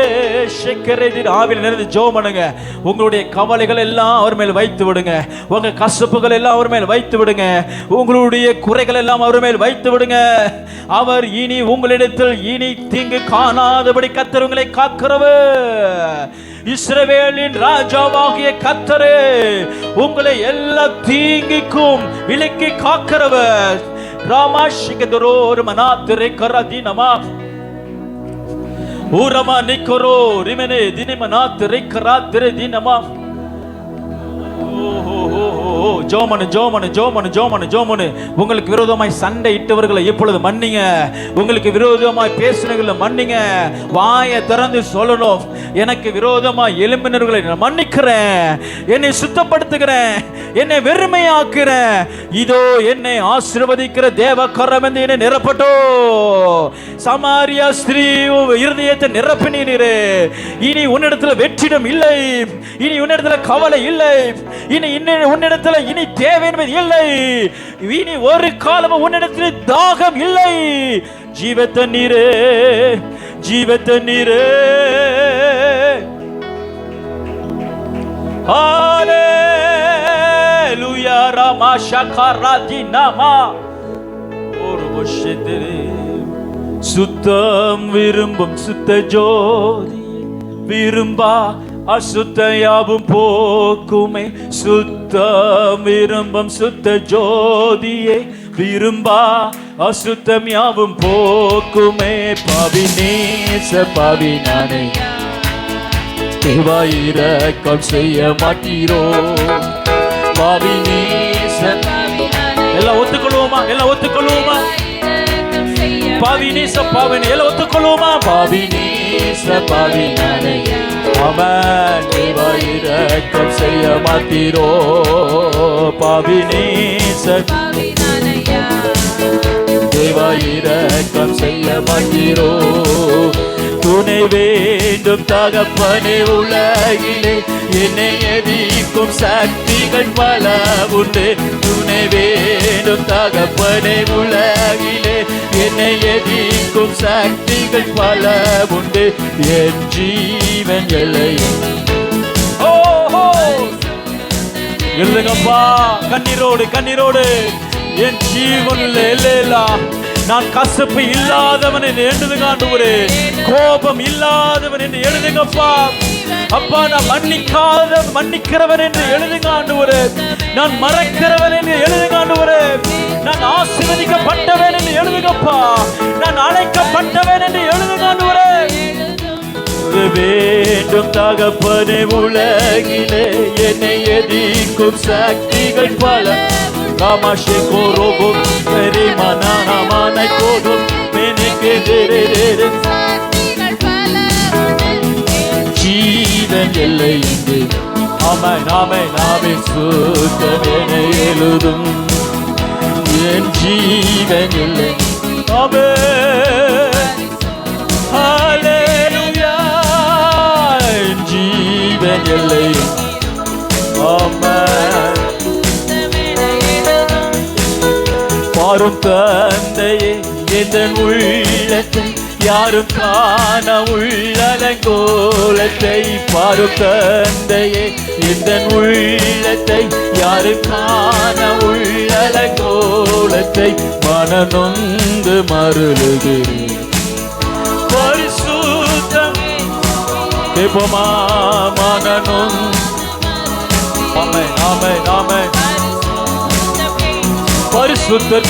ஷெக்கரேதி. ஆவியில் நிறைந்து ஜெபம் பண்ணுங்க. உங்களுடைய கவலைகள் எல்லாம் அவர் மேல் வைத்து விடுங்க. உங்க கசப்புகள் எல்லாம் அவர் மேல் வைத்து விடுங்க. உங்களுடைய குறைகள் எல்லாம் அவர் மேல் வைத்து விடுங்க. அவர் இனி உங்களிடத்தில் இனி தீங்கு காணாதபடி கர்த்தர் உங்களை காக்கிறவர். இஸ்ரவேலின் ராஜாவாகிய கர்த்தரே, உங்களை எல்லா தீங்கிக்கும் விலக்கி காக்கிறவர். ராமாஷிகதரோ மனாத்திரை கரதினமா ஊரமா நிக்கரோ ரிமனே தினமனாத்திரை கராத்திரை தினமா. உங்களுக்கு விரோதமாய் சண்டை இட்டவர்களை இப்பொழுது மன்னிங்க. உங்களுக்கு விரோதமாய் பேசினவர்களை மன்னிங்க. வாயை திறந்து சொல்லணும், எனக்கு விரோதமாய் எழும்பினவர்களை நான் மன்னிக்கிறேன், என்னை சுத்தப்படுத்துகிறேன், என்னை வெறுமையாக்குறேன். இதோ என்னை ஆசீர்வதிக்கிற தேவ கரம் வந்து என்னை நிரப்பட்டோ. சமாரியா ஸ்திரீ இருதயத்தை நிரப்பினீரே. இனி உன்னிடத்துல வெற்றிடம் இல்லை, இனி உன்னிடத்துல கவலை இல்லை, இனி உன்னிடத்துல இனி தேவை என்பது இல்லை, இனி ஒரு காலமும் உன்னிடத்தில் தாகம் இல்லை. ஜீவ தண்ணீரே, ஜீவ தண்ணீரே. ஹalleluya rama shakaradinama orboshedere. சுத்தம் விரும்பும் சுத்த ஜோதி விரும்பா அசுத்தயாவும் போக்குமே. சுத்தம் விரும்பும் சுத்த ஜோதியை விரும்பா அசுத்தம் யாவும் போக்குமே. பாவினேச பாவினானே, தேவாயிரக்கம் செய்ய மாட்டீரோ. பாவினேச எல்லாம் ஒத்துக்கொள்வோமா? எல்லாம் ஒத்துக்கொள்வோமா? பாவினேச பாவினே எல்லாம் ஒத்துக்கொள்வோமா? பாவினேச பாவினானே, ஆமென். தேவாயிரக்கம் செய்ய மாட்டீரோ. பாவினேச தேவாயிரக்கம் செய்ய மாட்டீரோ. துணை வேண்டும் தகப்பனே உலகிலே, என்னை எதிர்க்கும் சக்திகள் பல உண்டு. துணை வேண்டும் தகப்பனே உலகிலே, என்னை எதிர்க்கும் சக்திகள் பல உண்டு. என் ஜீவன் எல்லை இல்லைங்கப்பா. கண்ணீரோடு கண்ணீரோடு என் ஜீவனில் எல்லையில்லா. நான் கசப்பு இல்லாதவன் என்று எழுதுங்க ஆண்டவரே, கோபம் இல்லாதவன் என்று எழுதுங்கப்பா. அப்பா, நான் மன்னிக்கிறவன் என்று எழுதுங்க ஆண்டவரே, நான் மறக்கிறவன் என்று எழுதுங்க ஆண்டவரே, நான் ஆசீர்வதிக்கப்பட்டவன் என்று எழுதுங்கப்பா, நான் அழைக்கப்பட்டவன் என்று எழுதுங்க ஆண்டவரே. வேண்டும் தகப்பனே உலகிலே, என்னை எதிர்க்கும் சக்திகள் பல. காமாஷே கோரோகும் பெரி மனானா மானை கோடும் மெனிகே தேரே. ஜீவன் எல்லை இங்கு. ஆமென் ஆமென் ஆமென். சுத்தமென எழுதும் என் ஜீவன் எல்லை. ஆமென் ஹalleluya. என் ஜீவன் எல்லை. ஆமென். பாரும் தந்தையே, என் உள்ளத்தை யாரும் காண உள்ளலங்கோலத்தை. பாரும் தந்தையே, என் உள்ளத்தை யாரும் காண உள்ளலங்கோலத்தை. மனநொந்து மருளுகிறேன் பரிசுத்தம் கேட்போமா? மனநொந்து. ஆமென் ஆமென் ஆமென். பரிசுத்தர்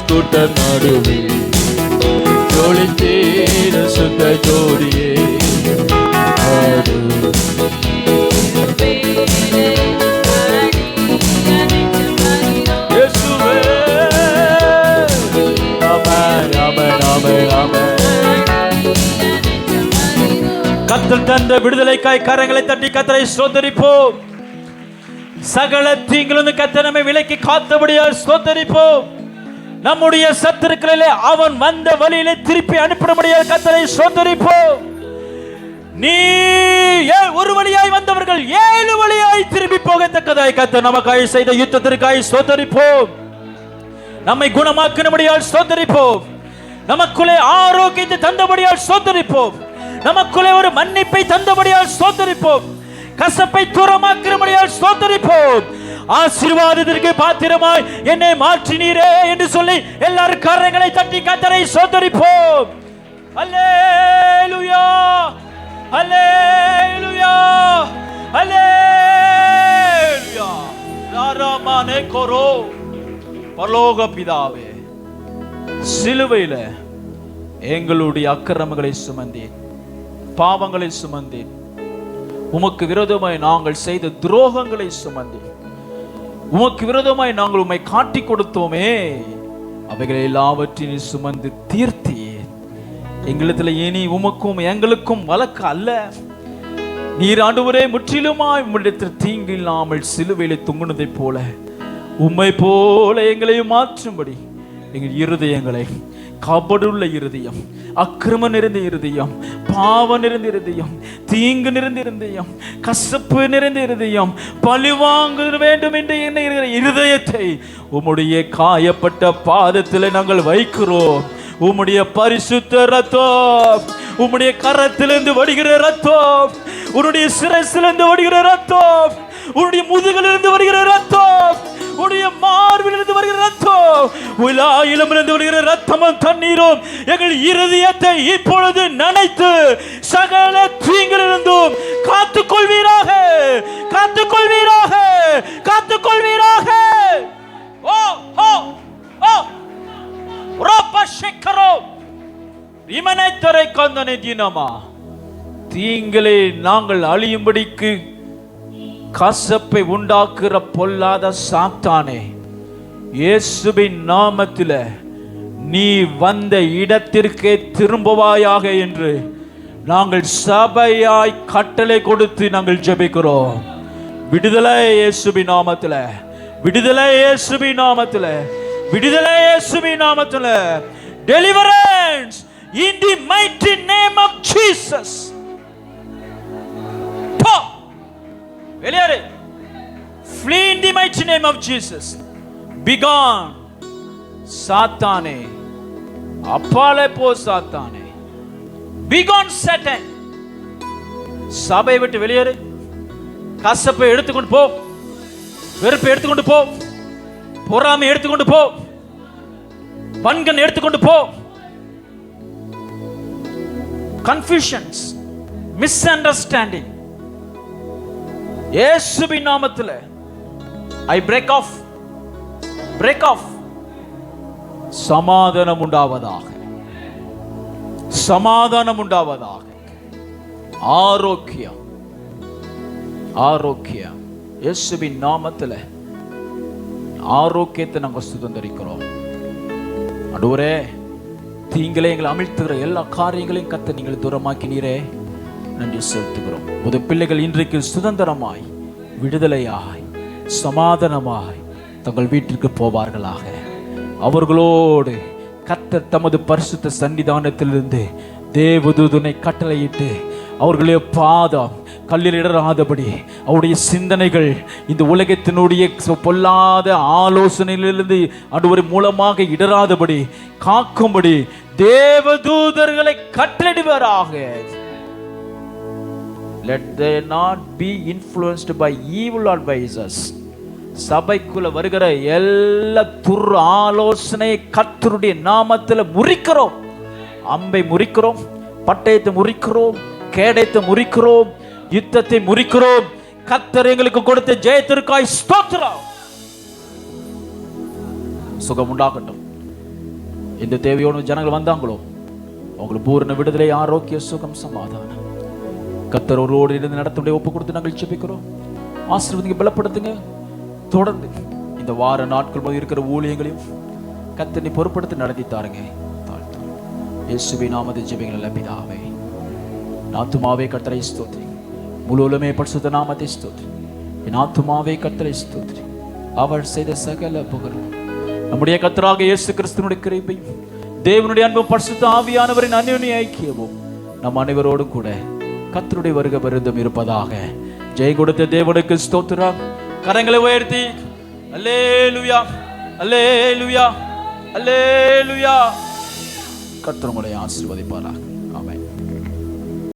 கூட்டம் நடுவே ஜோலித்தீர சுத்த ஜோடியே. இயேசுவே. ஆமென் ஆமென் ஆமென் ஆமென். கர்த்தர் தந்த விடுதலைக்காய் கரங்களை தட்டி கர்த்தரை ஸ்தோத்திரிப்போம். சகல தீங்கிலிருந்து கர்த்தர் நம்மை விலக்கி காத்தபடியால் ஸ்தோத்திரிப்போம். நம்முடைய சத்துருக்களிலே அவன் வந்த வழியிலே திருப்பி அனுப்பினபடியால் கர்த்தரை ஸ்தோத்திரிப்போம். நீ ஒரு வழியாய் வந்தவர்கள் 7 வழியாய் திரும்பி போகத்தக்கதாய் கர்த்தர் நமக்காய் செய்த யுத்தத்திற்காய் ஸ்தோத்திரிப்போம். நம்மை குணமாக்கினபடியால் ஸ்தோத்திரிப்போம். நமக்குள்ளே ஆரோக்கியத்தை தந்தபடியால் ஸ்தோத்திரிப்போம். நமக்குள்ளே ஒரு மன்னிப்பை தந்தபடியால் ஸ்தோத்திரிப்போம். கசப்பை தூரமாக்கிறபடியால் ஸ்தோத்திரிப்போம். ஆசீர்வாதத்திற்கு பாத்திரமாய் என்னை மாற்றினீரே என்று சொல்லி எல்லாரும் கரங்களை தட்டி கர்த்தரை ஸ்தோத்திரிப்போம். அல்லேலூயா அல்லேலூயா, அல்லேலூயா. ராராமானே கோரோ. பரலோக பிதாவே, சிலுவையில எங்களுடைய அக்கிரமங்களை சுமந்தேன், பாவங்களை சுமந்தேன், உமக்கு விரோதமாய் நாங்கள் செய்த துரோகங்களை சுமந்தேன், உமக்கு விரோதமாய் நாங்கள் உம்மை காட்டி கொடுத்தோமே, அவைகளை எல்லாவற்றையும் சுமந்து தீர்த்தீர். எங்களிடத்தில் இனி உமக்கும் எங்களுக்கும் வழக்கு அல்ல. நீர் ஆண்டவரே முற்றிலுமாய் உம்மிடத்தில் தீங்கு இல்லாமல் சிலுவையிலே தொங்குனதை போல உம்மை போல எங்களையும் மாற்றும்படி எங்கள் இருதயங்களை, கபடுள்ள இருதயம், அக்கிரம நிறைந்த இருதயம், பாவம் நிறைந்த இருதயம், தீங்கு நிறைந்த இருதயம், கசப்பு நிறைந்த இருதயம், பழிவாங்க வேண்டும் என்று எண்ணுகிற இருதயத்தை உம்முடைய காயப்பட்ட பாதத்தில் நாங்கள் வைக்கிறோம். உம்முடைய பரிசுத்த ரத்தம், உம்முடைய கரத்திலிருந்து வடிகிற ரத்தம், உன்னுடைய சிரசிலிருந்து வடிகிற ரத்தம், உன்னுடைய முதுகிலிருந்து வருகிற ரத்தம், உன்னுடைய மார்பிலிருந்து வருகிற ரத்தம், உலாயிலிருந்து வருகிற ரத்தமும் தண்ணீரும் எங்கள் இருதயத்தை இப்பொழுது நனைத்து சகல தீங்கிலிருந்தும் காத்துக்கொள்வீராக, காத்துக்கொள்வீராக, காத்துக்கொள்வீராக. ஓ ஓ ஓ ரோபா ஷேக்கரோ ரிமனைத்தரை கந்தனை தினமா தீங்களை நாங்கள் அழியும்படிக்கு கசப்பை உண்டாக்குற பொல்லாத சாத்தானே, இயேசுவின் நாமத்தில் நீ வந்த இடத்திற்கே திரும்புவாயாக என்று நாங்கள் சபையாய் கட்டளை கொடுத்து நாங்கள் ஜெபிக்கிறோம். விடுதலை இயேசுவின் நாமத்தில், விடுதலை இயேசுவின் நாமத்தில், விடுதலை இயேசுவின் நாமத்தில். Deliverance in the mighty name of Jesus. வெளியேறு. Flee in the mighty name of Jesus. Be gone. சாத்தானே, அப்பாலே போ சாத்தானே. Be gone Satan. சபையை விட்டு வெளியேறு. கசப்பை எடுத்துக்கொண்டு போ, வெறுப்பை எடுத்துக்கொண்டு போ, பொறாமை எடுத்துக்கொண்டு போ, வன்கன் எடுத்துக்கொண்டு போ, confusions, misunderstanding, இயேசுவின் நாமத்தில் I break off, break off. சமாதானம் உண்டாவதாக, சமாதானம் உண்டாவதாக. ஆரோக்கியம், ஆரோக்கியம். இயேசுவின் நாமத்தில் ஆரோக்கியத்தை நாங்கள் சுதந்திரிக்கிறோம். ஆண்டவரே, தீங்களை எங்களை அமிழ்த்துகிற எல்லா காரியங்களையும் கத்த நீங்கள் தூரமாக்கினீரே, நன்றி செலுத்துகிறோம். புது பிள்ளைகள் இன்றைக்கு சுதந்திரமாய், விடுதலையாய், சமாதானமாய் தங்கள் வீட்டிற்கு போவார்களாக. அவர்களோடு கர்த்தர் தமது பரிசுத்த சன்னிதானத்திலிருந்து தேவதூதனை கட்டளையிட்டு அவர்களுடைய பாதம் கல்லில் இடராதபடி, அவருடைய சிந்தனைகள் இந்த உலகத்தினுடைய பொல்லாத ஆலோசனையிலிருந்து ஆண்டவர் மூலமாக இடராதபடி காக்கும்படி தேவதூதர்களை கட்டளையிடுவாராக. Let they not be influenced by evil advisors. சபைக்குள்ள வருகிற எல்லா துர் ஆலோசனை கர்த்தருடைய நாமத்தில் முறிக்கிறோம். அம்பை முறிக்கிறோம், பட்டயத்தை முறிக்கிறோம், கேடயத்தை முறிக்கிறோம், யுத்தத்தை முறிக்கிறோம். கர்த்தர் எங்களுக்கு கொடுத்த ஜெயத்திற்காய் ஸ்தோத்திரம். சுகம் உண்டாகட்டும். இந்த தேவையோடு ஜனங்கள் வந்தாங்களோ அவங்களுக்கு பூரண விடுதலை, ஆரோக்கிய, சுகம், சமாதானம் கர்த்தர் ஒருவோடு இருந்து நடத்துடைய ஒப்பு கொடுத்து நாங்கள் ஜெபிக்கிறோம். ஆசீர்வதிங்க, பலப்படுத்துங்க. தொடர்ந்து இந்த வார நாட்கள் போது இருக்கிற ஊழியங்களையும் கர்த்தர் பொறுப்படுத்தி நடத்தி தாருங்க. இயேசுவின் நாமத்தில் ஜெபிக்கிறோம் பிதாவே. ஆத்துமாவே கர்த்தரை ஸ்தோத்திரி, முழு உலகமே பரிசுத்த நாமத்தை ஸ்தோத்திரி. என் ஆத்துமாவே கர்த்தரை ஸ்தோத்திரி, அவர் செய்த சகல புகழும். நம்முடைய கர்த்தராகிய இயேசு கிறிஸ்துவினுடைய கிருபையும் தேவனுடைய அன்பும் பரிசுத்த ஆவியானவரின் அன்யோன்ய ஐக்கியமும் நம் அனைவரோடும் கூட கர்த்தருடைய வருகை பரிந்தும் இருப்பதாக. ஜெய கொடுத்த தேவனுக்கு ஸ்தோத்திரம். கரங்களை உயர்த்தி அல்லேலூயா, அல்லேலூயா, அல்லேலூயா. கர்த்தர் உங்களை ஆசீர்வதிப்பாராக.